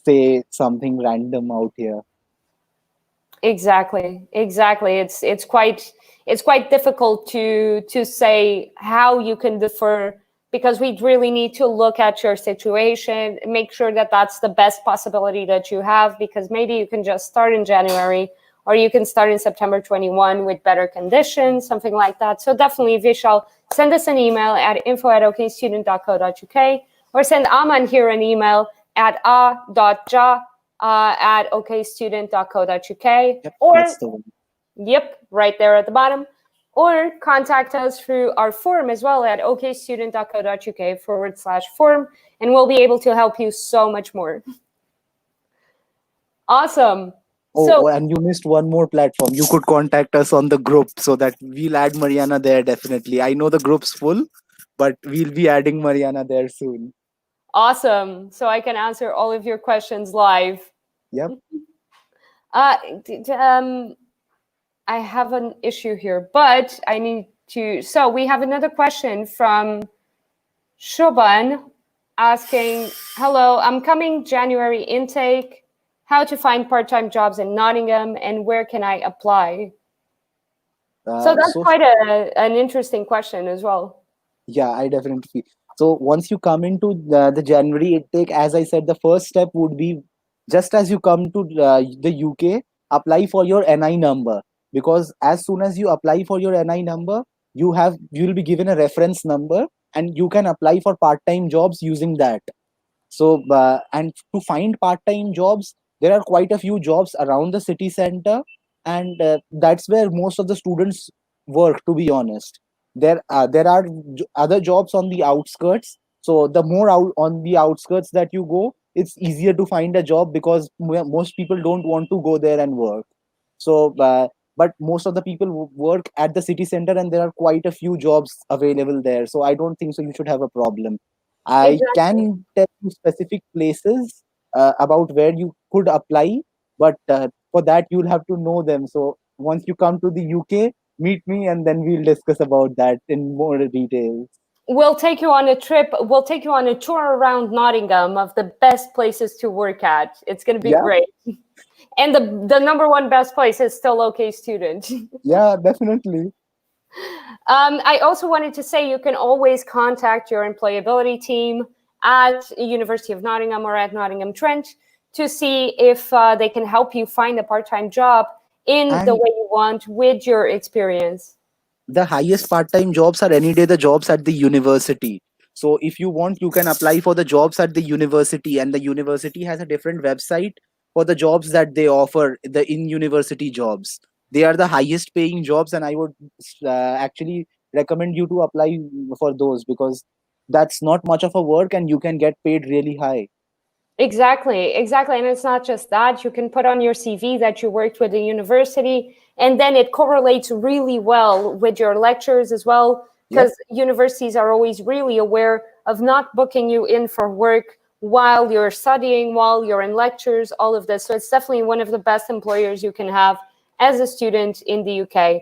say something random out here. Exactly. It's quite difficult to say how you can defer because we really need to look at your situation, make sure that that's the best possibility that you have, because maybe you can just start in January or you can start in September 21 with better conditions, something like that. So definitely, Vishal, send us an email at info@okstudent.co.uk or send Aman here an email at a.ja at okstudent.co.uk Yep, or, that's the one. yep, right there at the bottom, or contact us through our form as well at okstudent.co.uk/form, and we'll be able to help you so much more. Awesome. So, And you missed one more platform. You could contact us on the group so that we'll add Mariana there definitely. I know the group's full, but we'll be adding Mariana there soon. awesome. So I can answer all of your questions live. Yep. Uh, I have an issue here, but I need to. So we have another question from Shoban asking, hello, I'm coming January intake. How to find part-time jobs in Nottingham and where can I apply? So that's So quite an interesting question as well. yeah, I definitely feel. So once you come into the January intake, as I said, the first step would be just as you come to the UK, apply for your NI number, because as soon as you apply for your NI number, you'll be given a reference number and you can apply for part-time jobs using that. So and to find part-time jobs, there are quite a few jobs around the city center, and that's where most of the students work, to be honest. There are other jobs on the outskirts, so the more out on the outskirts that you go, it's easier to find a job because most people don't want to go there and work. So but most of the people work at the city center, and there are quite a few jobs available there. So I don't think so you should have a problem. I Exactly. can tell you specific places about where you could apply, but for that you'll have to know them. So once you come to the UK, meet me, and then we'll discuss about that in more details. We'll take you on a trip. We'll take you on a tour around Nottingham of the best places to work at. It's going to be Yeah, great. And the number one best place is still OK Student. yeah, definitely. I also wanted to say you can always contact your employability team at University of Nottingham or at Nottingham Trent to see if they can help you find a part-time job in the And way you want with your experience. the highest part-time jobs are any day the jobs at the university. So if you want, you can apply for the jobs at the university, and the university has a different website for the jobs that they offer, the in university jobs. They are the highest paying jobs, and I would actually recommend you to apply for those, because that's not much of a work and you can get paid really high. Exactly, exactly. And it's not just that. You can put on your CV that you worked with a university, and then it correlates really well with your lectures as well, Yep. because universities are always really aware of not booking you in for work while you're studying, while you're in lectures, all of this. So it's definitely one of the best employers you can have as a student in the UK.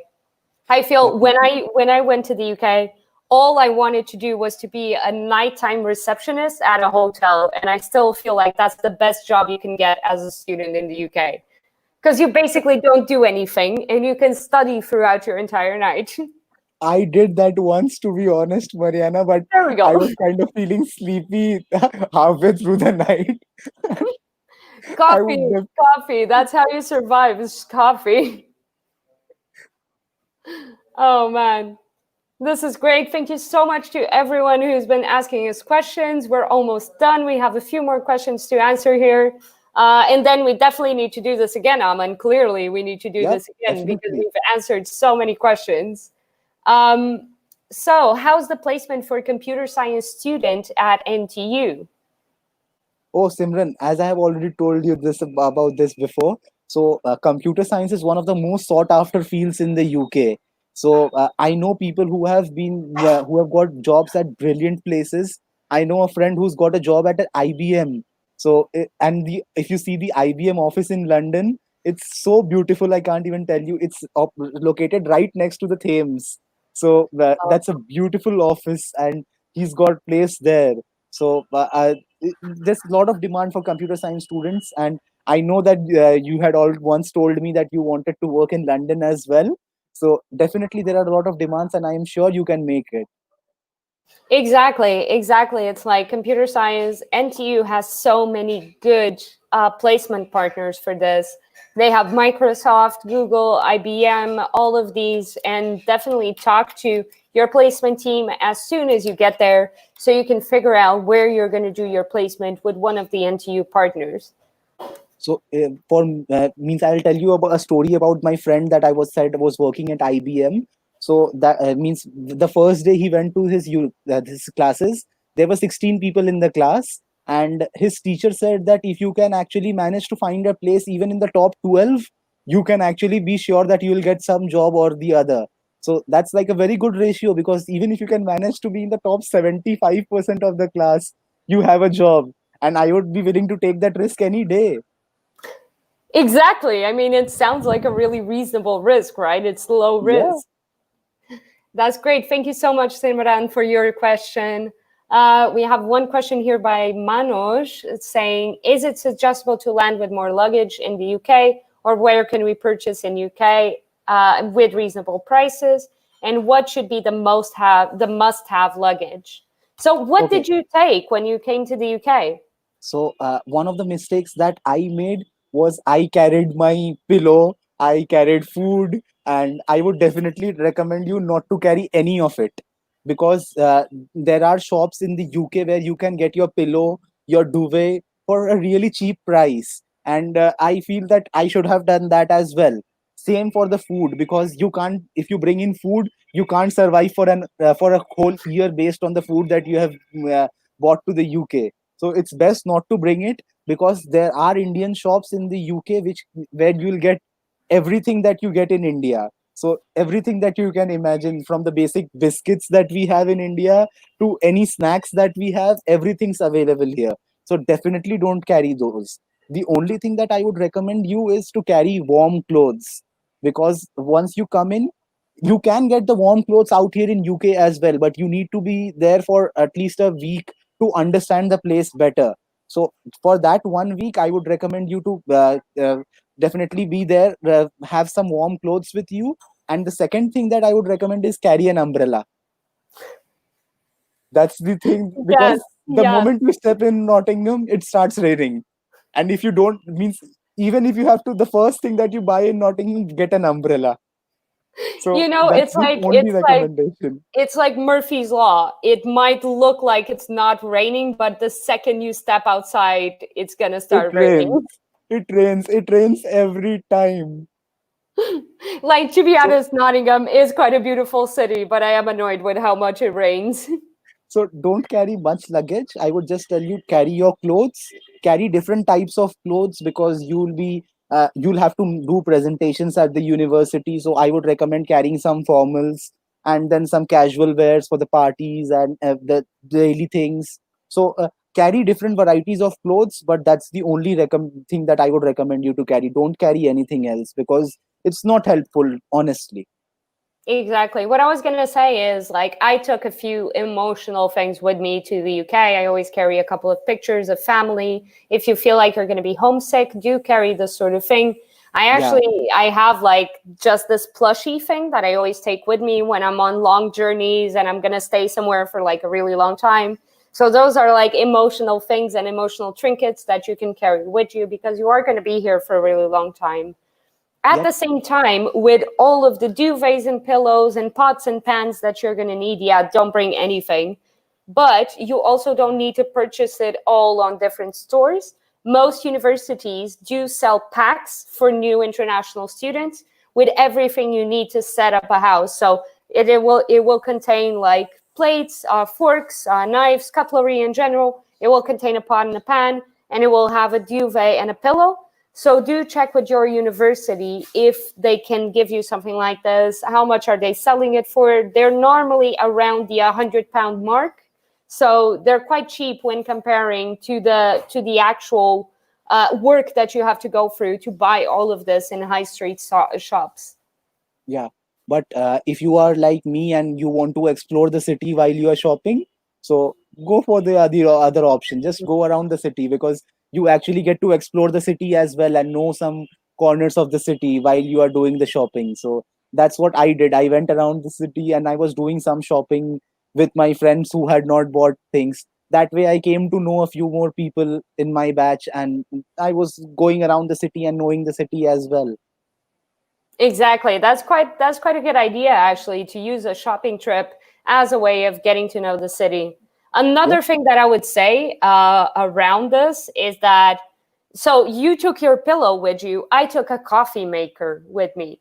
I feel Definitely. when I went to the UK, all I wanted to do was to be a nighttime receptionist at a hotel, and I still feel like that's the best job you can get as a student in the UK, because you basically don't do anything and you can study throughout your entire night. I did that once, to be honest, Mariana, but There we I go. was kind of feeling sleepy halfway through the night. I would Coffee, coffee. That's how you survive. Is coffee. Oh man. This is great. Thank you so much to everyone who's been asking us questions. We're almost done. We have a few more questions to answer here. And then we definitely need to do this again, Aman. Clearly, we need to do Yep, this again because definitely. we've answered so many questions. Um, so, how's the placement for a computer science student at NTU? Oh, Simran, as I have already told you this about this before, so computer science is one of the most sought after fields in the UK. So I know people who have been who have got jobs at brilliant places. I know a friend who's got a job at IBM. So and the if you see the IBM office in London, it's so beautiful. I can't even tell you. It's located right next to the Thames. So that's a beautiful office, and he's got place there. So there's a lot of demand for computer science students, and I know that you had all once told me that you wanted to work in London as well. So definitely there are a lot of demands, and I am sure you can make it. Exactly, exactly. It's like computer science. NTU has so many good placement partners for this. They have Microsoft, Google, IBM, all of these, and definitely talk to your placement team as soon as you get there so you can figure out where you're going to do your placement with one of the NTU partners. So for means I'll tell you about a story about my friend that I was working at IBM. So that means the first day he went to his classes, there were 16 people in the class, and his teacher said that if you can actually manage to find a place even in the top 12, you can actually be sure that you will get some job or the other. So that's like a very good ratio, because even if you can manage to be in the top 75% of the class, you have a job. And I would be willing to take that risk any day. Exactly. I mean, it sounds like a really reasonable risk, right? It's low Yeah. risk. That's great. Thank you so much, Simran, for your question. We have one question here by Manoj. It's saying, is it suggestible to land with more luggage in the UK, or where can we purchase in UK with reasonable prices? And what should be the must-have luggage? So, what Okay. did you take when you came to the UK? So one of the mistakes that I made was I carried my pillow, I carried food, and I would definitely recommend you not to carry any of it, because there are shops in the UK where you can get your pillow, your duvet for a really cheap price, and I feel that I should have done that as well. Same for the food, because you can't, if you bring in food, you can't survive for a whole year based on the food that you have bought to the UK. So it's best not to bring it, because there are Indian shops in the UK which where you'll get everything that you get in India. So everything that you can imagine, from the basic biscuits that we have in India to any snacks that we have, everything's available here. So definitely don't carry those. The only thing that I would recommend you is to carry warm clothes, because once you come in, you can get the warm clothes out here in UK as well, but you need to be there for at least a week to understand the place better. So for that 1 week, I would recommend you to definitely be there, have some warm clothes with you. And the second thing that I would recommend is carry an umbrella. That's the thing, Yes, because the yes. moment you step in Nottingham, it starts raining. And if you don't, means even if you have to, the first thing that you buy in Nottingham, get an umbrella. So You know, that's it's the like only it's like recommendation. it's like Murphy's Law. It might look like it's not raining, but the second you step outside, it's gonna It start raining. rains. It rains. It rains every time. Like, to be So honest, Nottingham is quite a beautiful city, but I am annoyed with how much it rains. So don't carry much luggage. I would just tell you, carry your clothes, carry different types of clothes, because you'll have to do presentations at the university. So I would recommend carrying some formals and then some casual wears for the parties and the daily things. So carry different varieties of clothes, but that's the only thing that I would recommend you to carry. Don't carry anything else, because it's not helpful, honestly. Exactly. What I was going to say is, like, I took a few emotional things with me to the UK. I always carry a couple of pictures of family. If you feel like you're going to be homesick, do carry this sort of thing. Yeah, I have like just this plushy thing that I always take with me when I'm on long journeys and I'm going to stay somewhere for like a really long time. So those are like emotional things and emotional trinkets that you can carry with you because you are going to be here for a really long time. At yep, the same time, with all of the duvets and pillows and pots and pans that you're going to need, yeah, don't bring anything. But you also don't need to purchase it all on different stores. Most universities do sell packs for new international students with everything you need to set up a house. So it will contain like plates, forks, knives, cutlery in general. It will contain a pot and a pan, and it will have a duvet and a pillow. So do check with your university if they can give you something like this. How much are they selling it for? They're normally around the £100 mark, so they're quite cheap when comparing to the actual work that you have to go through to buy all of this in high street shops. yeah. But if you are like me and you want to explore the city while you are shopping, so go for the other option. Just go around the city, because you actually get to explore the city as well and know some corners of the city while you are doing the shopping. So that's what I did. I went around the city and I was doing some shopping with my friends who had not bought things. That way, I came to know a few more people in my batch, and I was going around the city and knowing the city as well. Exactly. That's quite a good idea actually, to use a shopping trip as a way of getting to know the city. Yep. Another thing that I would say around this is that, so you took your pillow with you. I took a coffee maker with me.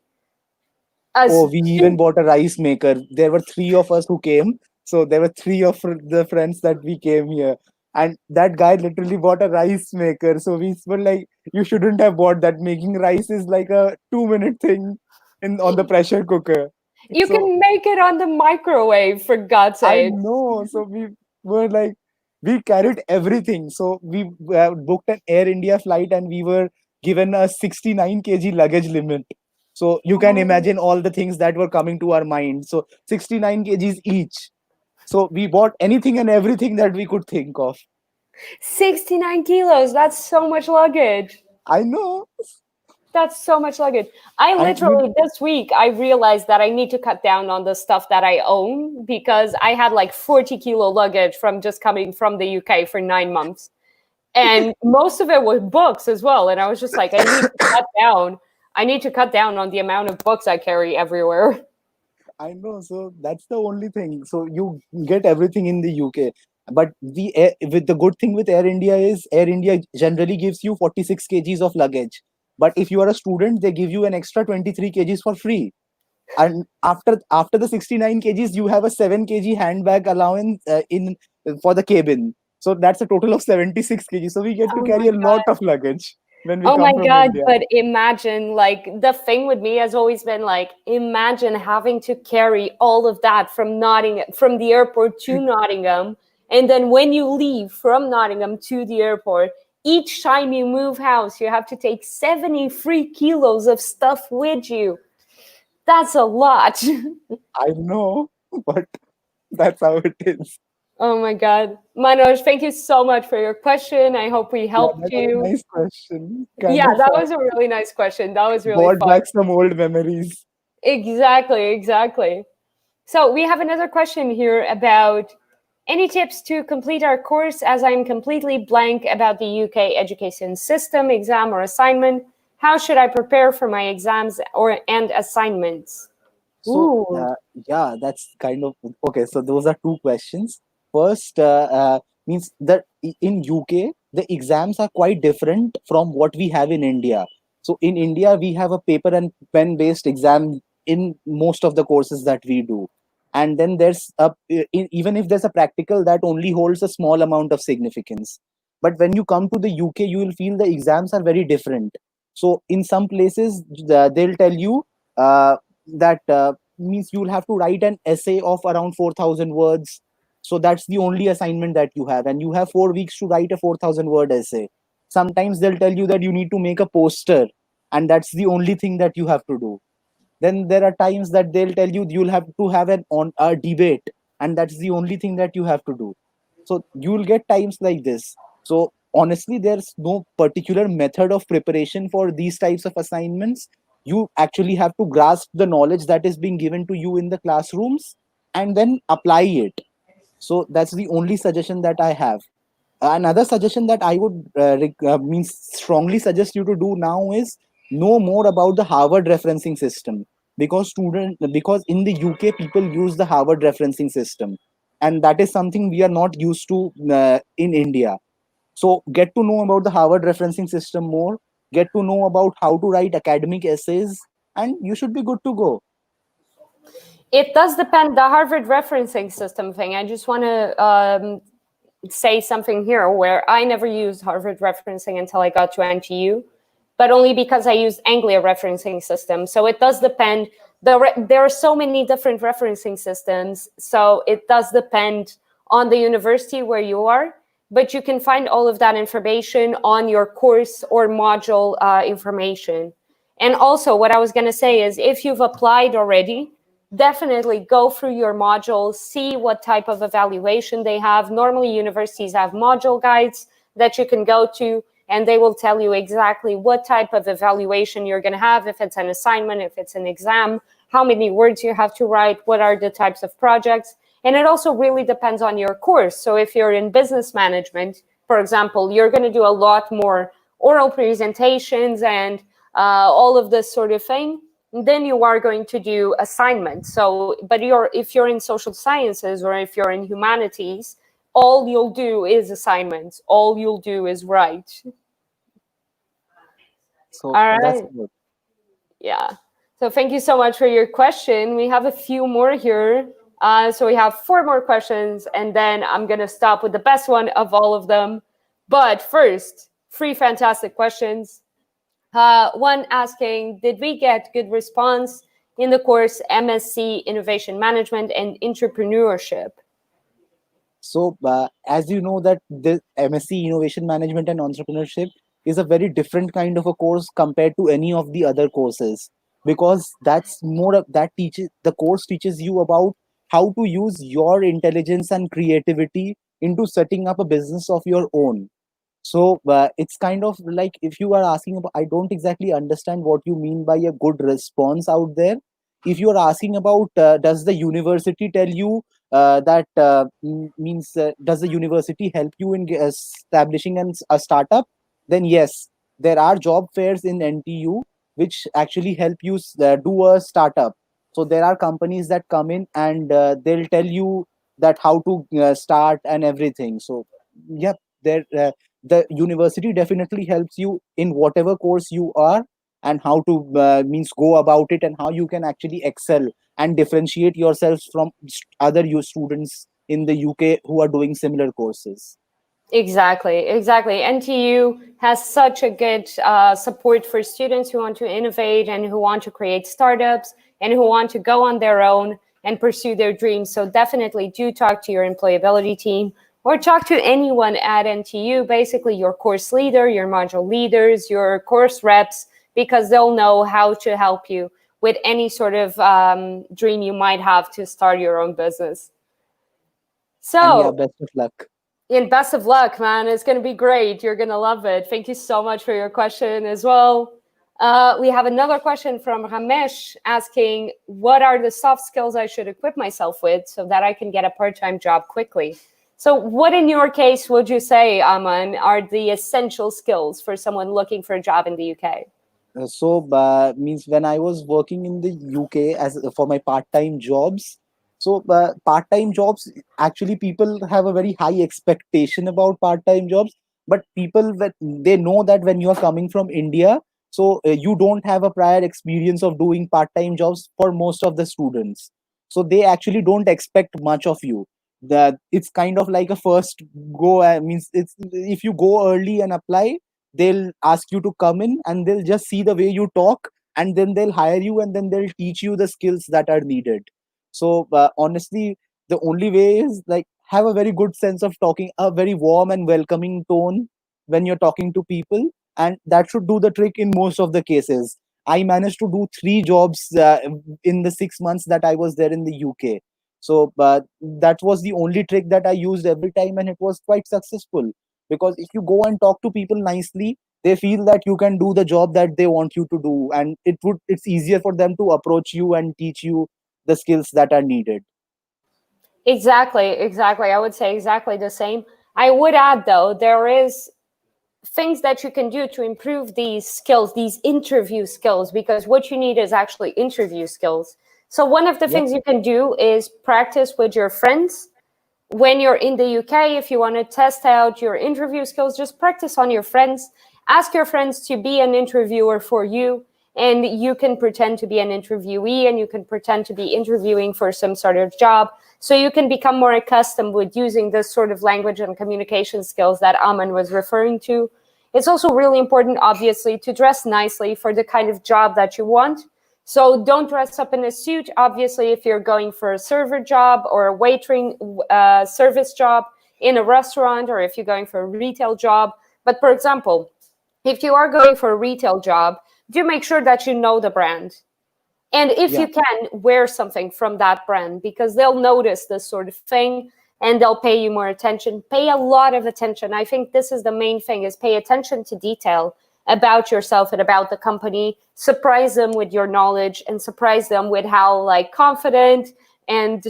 Oh, As we even bought a rice maker. There were three of us who came. So there were three of the friends that we came here. And that guy literally bought a rice maker. So we were like, you shouldn't have bought that. Making rice is like a 2 minute thing on the pressure cooker. you So can make it on the microwave, for God's I sake. know. So we were like, we carried everything. So we booked an Air India flight and we were given a 69 kg luggage limit. So you can Oh, imagine all the things that were coming to our mind. So 69 kgs each. So we bought anything and everything that we could think of. 69 kilos. That's so much luggage. I know. That's so much luggage. I And you, literally, this week, I realized that I need to cut down on the stuff that I own because I had like 40-kilo luggage from just coming from the UK for 9 months. And most of it was books as well. And I was just like, I need to cut down. I need to cut down on the amount of books I carry everywhere. I know. So that's the only thing. So you get everything in the UK. But with the good thing with Air India is Air India generally gives you 46 kgs of luggage. But if you are a student, they give you an extra 23 kgs for free. And after the 69 kgs, you have a 7 kg handbag allowance in for the cabin. So that's a total of 76 kgs. So we get to Oh carry my a lot God. of luggage. when we Oh my come from God, India. but imagine, like, the thing with me has always been like, imagine having to carry all of that from Nottingham, from the airport to Nottingham. And then when you leave from Nottingham to the airport, each time you move house, you have to take 73 kilos of stuff with you. That's a lot. I know, but that's how it is. Oh my God. Manoj, thank you so much for your question. I hope we Yeah, helped that was a you. nice question. Kind Yeah, of that was a really nice question. That was really brought fun. back some old memories. Exactly, exactly. So we have another question here about any tips to complete our course, as I'm completely blank about the UK education system, exam or assignment. How should I prepare for my exams and assignments? So Ooh. yeah, that's kind of okay. So those are two questions. First, means that in UK the exams are quite different from what we have in India. So in India we have a paper and pen based exam in most of the courses that we do, and then there's even if there's a practical, that only holds a small amount of significance. But when you come to the UK, you will feel the exams are very different. So in some places they'll tell you. That means you'll have to write an essay of around 4,000 words. So that's the only assignment that you have, and you have 4 weeks to write a 4,000 word essay. Sometimes they'll tell you that you need to make a poster, and that's the only thing that you have to do. Then there are times that they'll tell you you'll have to have an on a debate, and that's the only thing that you have to do. So you'll get times like this. So honestly, there's no particular method of preparation for these types of assignments. You actually have to grasp the knowledge that is being given to you in the classrooms and then apply it. So that's the only suggestion that I have. Another suggestion that I would means strongly suggest you to do now is know more about the Harvard referencing system, because in the UK people use the Harvard referencing system, and that is something we are not used to in India. So get to know about the Harvard referencing system more, get to know about how to write academic essays, and you should be good to go. It does depend, the Harvard referencing system thing. I just want to say something here where I never used Harvard referencing until I got to NTU, but only because I used Anglia referencing system. So it does depend. There are so many different referencing systems, so it does depend on the university where you are, but you can find all of that information on your course or module information. And also what I was going to say is, if you've applied already, definitely go through your modules, see what type of evaluation they have. Normally universities have module guides that you can go to, and they will tell you exactly what type of evaluation you're going to have, if it's an assignment, if it's an exam, how many words you have to write, what are the types of projects. And it also really depends on your course. So if you're in business management, for example, you're going to do a lot more oral presentations and all of this sort of thing. Then you are going to do assignments. So, but if you're in social sciences or if you're in humanities, all you'll do is assignments. All you'll do is write. So All that's right. good. Yeah. So thank you so much for your question. We have a few more here. So we have 4 more questions, and then I'm going to stop with the best one of all of them. But first, 3 fantastic questions. One asking, did we get good response in the course MSc Innovation Management and Entrepreneurship? So, as you know, that the MSc Innovation Management and Entrepreneurship is a very different kind of a course compared to any of the other courses, because that's that teaches the course teaches you about how to use your intelligence and creativity into setting up a business of your own. So it's kind of like, if you are asking about, I don't exactly understand what you mean by a good response out there. If you are asking about, does the university tell you that means does the university help you in establishing a startup? Then yes, there are job fairs in NTU which actually help you do a startup. So there are companies that come in and they'll tell you that how to start and everything. So yeah, there. The university definitely helps you in whatever course you are, and how to means go about it, and how you can actually excel and differentiate yourselves from other students in the UK who are doing similar courses. Exactly, exactly. NTU has such a good support for students who want to innovate and who want to create startups and who want to go on their own and pursue their dreams. So definitely do talk to your employability team or talk to anyone at NTU, basically your course leader, your module leaders, your course reps, because they'll know how to help you with any sort of dream you might have to start your own business. And yeah, So, best of luck. and best of luck, man. It's going to be great. You're going to love it. Thank you so much for your question as well. We have another question from Ramesh asking, what are the soft skills I should equip myself with so that I can get a part-time job quickly? So what in your case would you say, Aman, are the essential skills for someone looking for a job in the UK? Means when I was working in the UK as for my part-time jobs. Part-time jobs, actually people have a very high expectation about part-time jobs, but people that they know that when you are coming from India, you don't have a prior experience of doing part-time jobs for most of the students. So they actually don't expect much of you. That it's kind of like a first go. Means it's if you go early and apply, they'll ask you to come in and they'll just see the way you talk, and then they'll hire you and then they'll teach you the skills that are needed. Honestly, the only way is like have a very good sense of talking, a very warm and welcoming tone when you're talking to people, and that should do the trick in most of the cases. I managed to do 3 jobs in the 6 months that I was there in the UK. But that was the only trick that I used every time, and it was quite successful, because if you go and talk to people nicely, they feel that you can do the job that they want you to do, and it's easier for them to approach you and teach you the skills that are needed. Exactly, exactly. I would say exactly the same. I would add, though, there is things that you can do to improve these skills, these interview skills, because what you need is actually interview skills. So one of the Yep. things you can do is practice with your friends. When you're in the UK, if you want to test out your interview skills, just practice on your friends. Ask your friends to be an interviewer for you, and you can pretend to be an interviewee and you can pretend to be interviewing for some sort of job. So you can become more accustomed with using this sort of language and communication skills that Aman was referring to. It's also really important, obviously, to dress nicely for the kind of job that you want. So don't dress up in a suit, obviously, if you're going for a server job or a waitering service job in a restaurant, or if you're going for a retail job. But for example, if you are going for a retail job, do make sure that you know the brand. And if Yeah. you can, wear something from that brand, because they'll notice this sort of thing and they'll pay you more attention. Pay a lot of attention. I think this is the main thing, is pay attention to detail about yourself and about the company. Surprise them with your knowledge and surprise them with how like confident and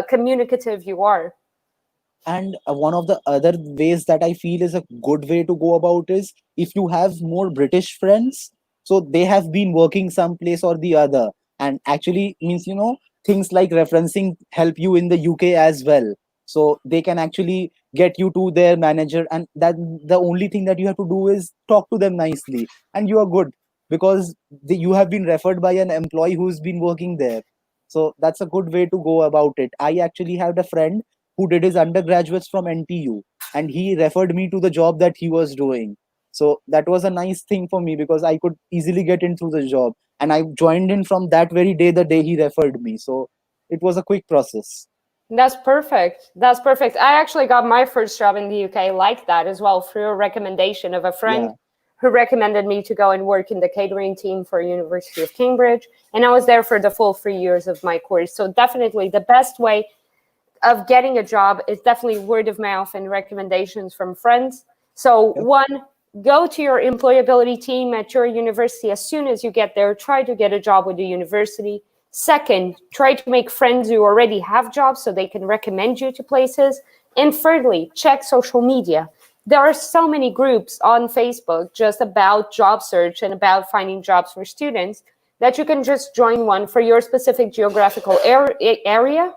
communicative you are. And one of the other ways that I feel is a good way to go about is, if you have more British friends, so they have been working someplace or the other, and actually means, things like referencing help you in the UK as well. So they can actually get you to their manager, and that the only thing that you have to do is talk to them nicely, and you are good, because you have been referred by an employee who's been working there. So that's a good way to go about it. I actually had a friend who did his undergraduates from NTU, and he referred me to the job that he was doing. So that was a nice thing for me, because I could easily get into the job, and I joined in from that very day, the day he referred me. So it was a quick process. That's perfect. That's perfect. I actually got my first job in the UK like that as well, through a recommendation of a friend Yeah. who recommended me to go and work in the catering team for University of Cambridge. And I was there for the full 3 years of my course. So definitely the best way of getting a job is definitely word of mouth and recommendations from friends. So Yep. one, go to your employability team at your university as soon as you get there. Try to get a job with the university. Second, try to make friends who already have jobs so they can recommend you to places. And thirdly, check social media. There are so many groups on Facebook just about job search and about finding jobs for students that you can just join one for your specific geographical area,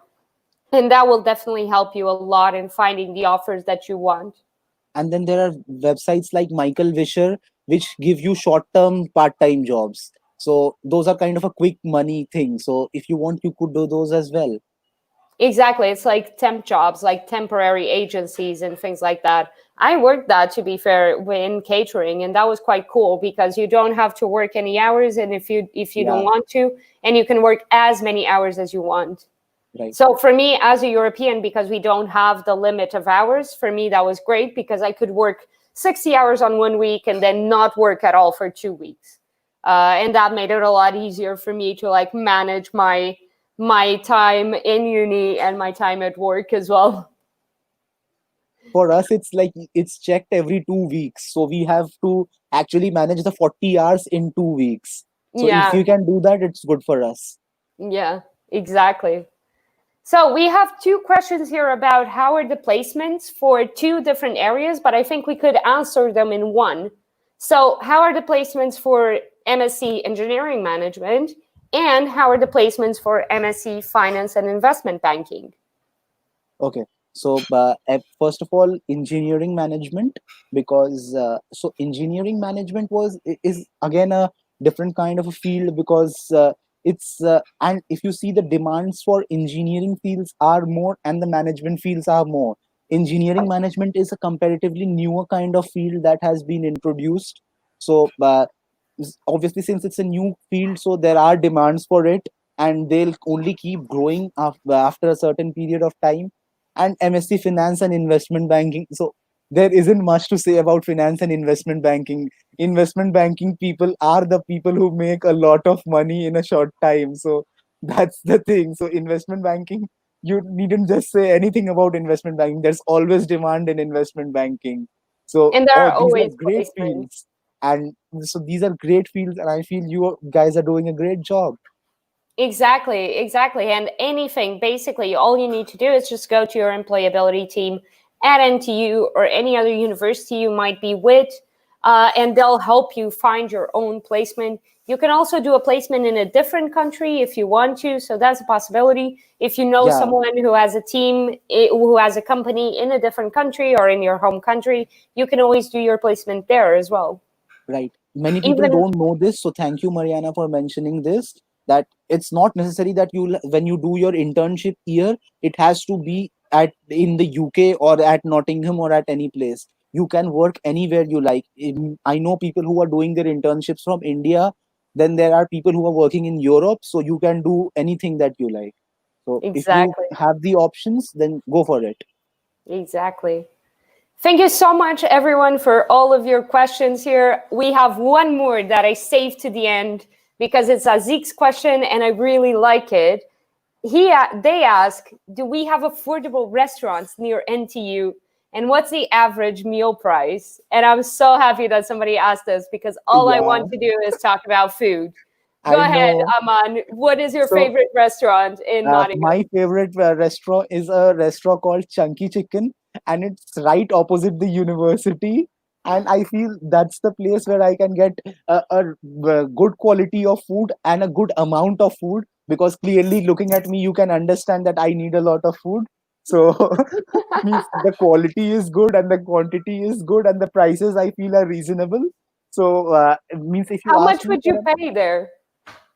and that will definitely help you a lot in finding the offers that you want. And then there are websites like Michael Wisher, which give you short-term part-time jobs. So those are kind of a quick money thing. So if you want, you could do those as well. Exactly. It's like temp jobs, like temporary agencies and things like that. I worked that, to be fair, in catering, and that was quite cool because you don't have to work any hours, and if you don't Yeah, want to, and you can work as many hours as you want. right. So for me, as a European, because we don't have the limit of hours, for me that was great because I could work 60 hours on 1 week and then not work at all for 2 weeks, and that made it a lot easier for me to like manage my time in uni and my time at work as well. For us, it's like it's checked every 2 weeks. So we have to actually manage the 40 hours in 2 weeks. So if Yeah, you can do that, it's good for us. yeah, exactly. So we have two questions here about how are the placements for two different areas, but I think we could answer them in one. So how are the placements for MSc Engineering Management, and how are the placements for MSc Finance and Investment Banking? Okay. So, first of all, engineering management, because so engineering management is again a different kind of a field, because it's and if you see, the demands for engineering fields are more and the management fields are more. Engineering management is a comparatively newer kind of field that has been introduced. So, obviously, since it's a new field, so there are demands for it, and they'll only keep growing after a certain period of time. And MSc Finance and Investment Banking. So there isn't much to say about finance and investment banking. Investment banking people are the people who make a lot of money in a short time. So that's the thing. So investment banking, you needn't just say anything about investment banking. There's always demand in investment banking. So And there all are these are always great placements. fields. And so these are great fields, and I feel you guys are doing a great job. Exactly, exactly. And anything, basically, all you need to do is just go to your employability team at NTU or any other university you might be with, and they'll help you find your own placement. You can also do a placement in a different country if you want to, so that's a possibility. If you know Yeah, someone who has a team, who has a company in a different country or in your home country, you can always do your placement there as well. right. Many people Even don't know this, so thank you, Mariana, for mentioning this. That it's not necessary that when you do your internship here, it has to be at in the UK or at Nottingham or at any place. You can work anywhere you like. I know people who are doing their internships from India. Then there are people who are working in Europe, so you can do anything that you like. So if you exactly, have the options, then go for it. exactly. Thank you so much, everyone, for all of your questions here. We have one more that I saved to the end because it's Azik's question and I really like it. They ask, do we have affordable restaurants near NTU? And what's the average meal price? And I'm so happy that somebody asked this because all I Yeah, want to do is talk about food. Go I ahead, know. Aman. What is your So favorite restaurant in Nottingham? my favorite restaurant is a restaurant called Chunky Chicken, and it's right opposite the university. And I feel that's the place where I can get a good quality of food and a good amount of food. Because clearly, looking at me, you can understand that I need a lot of food. So means the quality is good and the quantity is good and the prices I feel are reasonable. So it means if you How ask much me would for you pay there?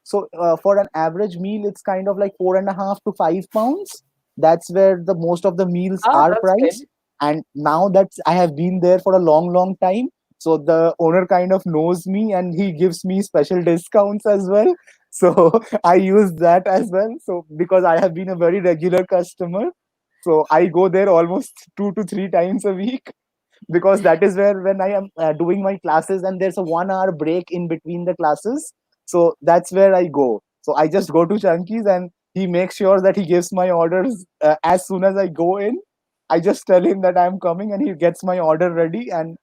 so for an average meal, it's kind of like 4.5 to 5 pounds. That's where the most of the meals Oh, are that's good. priced. And now that I have been there for a long, long time, so the owner kind of knows me and he gives me special discounts as well. So I use that as well. So because I have been a very regular customer, so I go there almost 2 to 3 times a week, because that is where when I am doing my classes and there's a 1 hour break in between the classes, so that's where I go. So I just go to Chunky's and he makes sure that he gives my orders as soon as I go in. I just tell him that I'm coming and he gets my order ready, and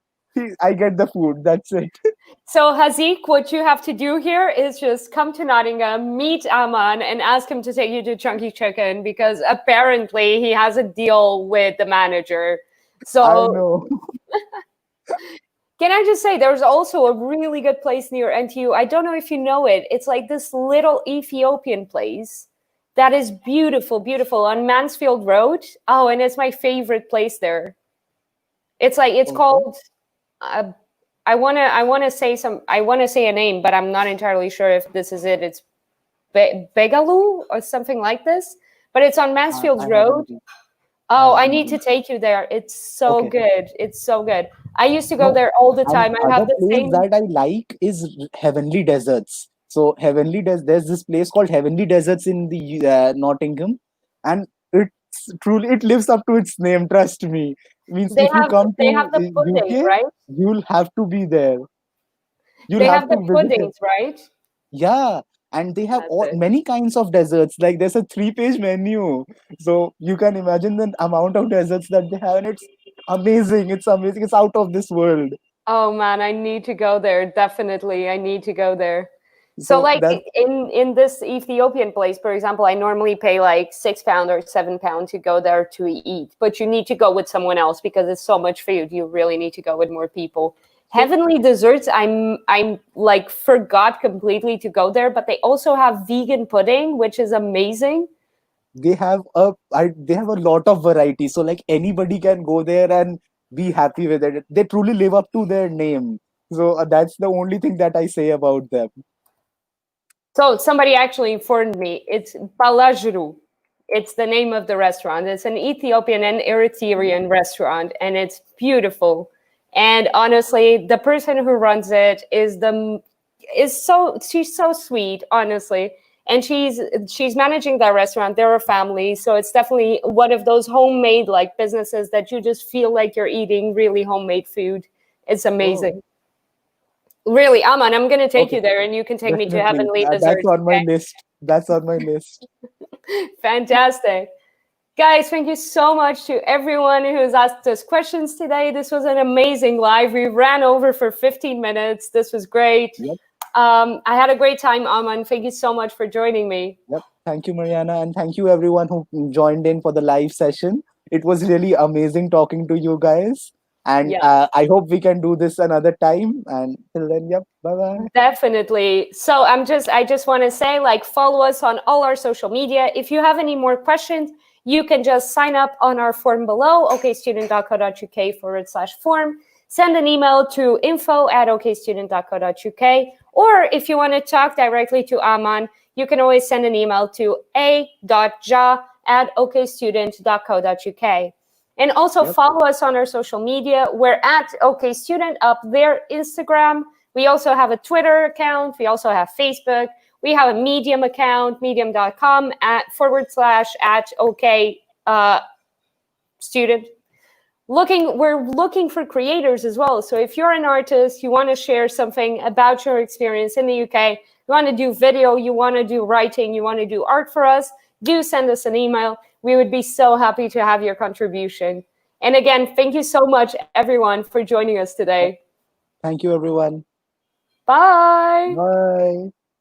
I get the food. That's it. So, Hazik, what you have to do here is just come to Nottingham, meet Aman, and ask him to take you to Chunky Chicken because apparently he has a deal with the manager. I So, know. can I just say, there's also a really good place near NTU. I don't know if you know it. It's like this little Ethiopian place that is beautiful, beautiful on Mansfield Road. Oh, and it's my favorite place there. It's Okay. called uh, I want to say a name, but I'm not entirely sure if this is it. It's Begalu or something like this. but it's on Mansfield I Road. haven't. Oh, I haven't need to been. take you there. It's so Okay. good. It's so good. I used to go No, there all the and time. I have other the place same. that I like is Heavenly Deserts. So there's this place called Heavenly Deserts in the Nottingham, and it lives up to its name. Trust me. Means They if you have come they have to the pudding, UK, right? you'll have to be there. You'll They have have to the visit it. puddings, right? Yeah, and they have That's all it. many kinds of desserts. Like there's a three-page menu, so you can imagine the amount of desserts that they have, and it's amazing. It's amazing. It's out of this world. Oh man, I need to go there. Definitely, I need to go there. So So like that in this Ethiopian place, for example, I normally pay like £6 or £7 to go there to eat. But you need to go with someone else because it's so much food. You really need to go with more people. so Heavenly Desserts, I'm like forgot completely to go there, but they also have vegan pudding, which is amazing. they have a lot of variety. So like anybody can go there and be happy with it. They truly live up to their name. So that's the only thing that I say about them. So somebody actually informed me it's Balajru. It's the name of the restaurant. It's an Ethiopian and Eritrean restaurant, and it's beautiful. And honestly, the person who runs it she's so sweet, honestly. And she's managing that restaurant. They're a family, so it's definitely one of those homemade like businesses that you just feel like you're eating really homemade food. It's Oh, amazing. Really, Aman, I'm gonna take okay, you there, and you can take me to definitely. Heavenly That's Desserts. on my list. That's on my list. Fantastic. Guys, thank you so much to everyone who has asked us questions today. This was an amazing live. We ran over for 15 minutes. This was great. Yep. I had a great time, Aman. Thank you so much for joining me. Yep. Thank you, Mariana, and thank you everyone who joined in for the live session. It was really amazing talking to you guys, and Yeah, I hope we can do this another time. And till then, yep. Bye bye. definitely. So I just want to say, like, follow us on all our social media. If you have any more questions, you can just sign up on our form below, okstudent.co.uk/form. Send an email to info@okstudent.co.uk. Or if you want to talk directly to Aman, you can always send an email to a.ja@okstudent.co.uk. And also Yep. follow us on our social media. We're at OKStudent up there, Instagram. We also have a Twitter account. We also have Facebook. We have a Medium account, medium.com /@OK student. We're looking for creators as well. So if you're an artist, you want to share something about your experience in the UK, you want to do video, you want to do writing, you want to do art for us, do send us an email. We would be so happy to have your contribution. And again, thank you so much, everyone, for joining us Yep. today. Thank you, everyone. Bye. Bye.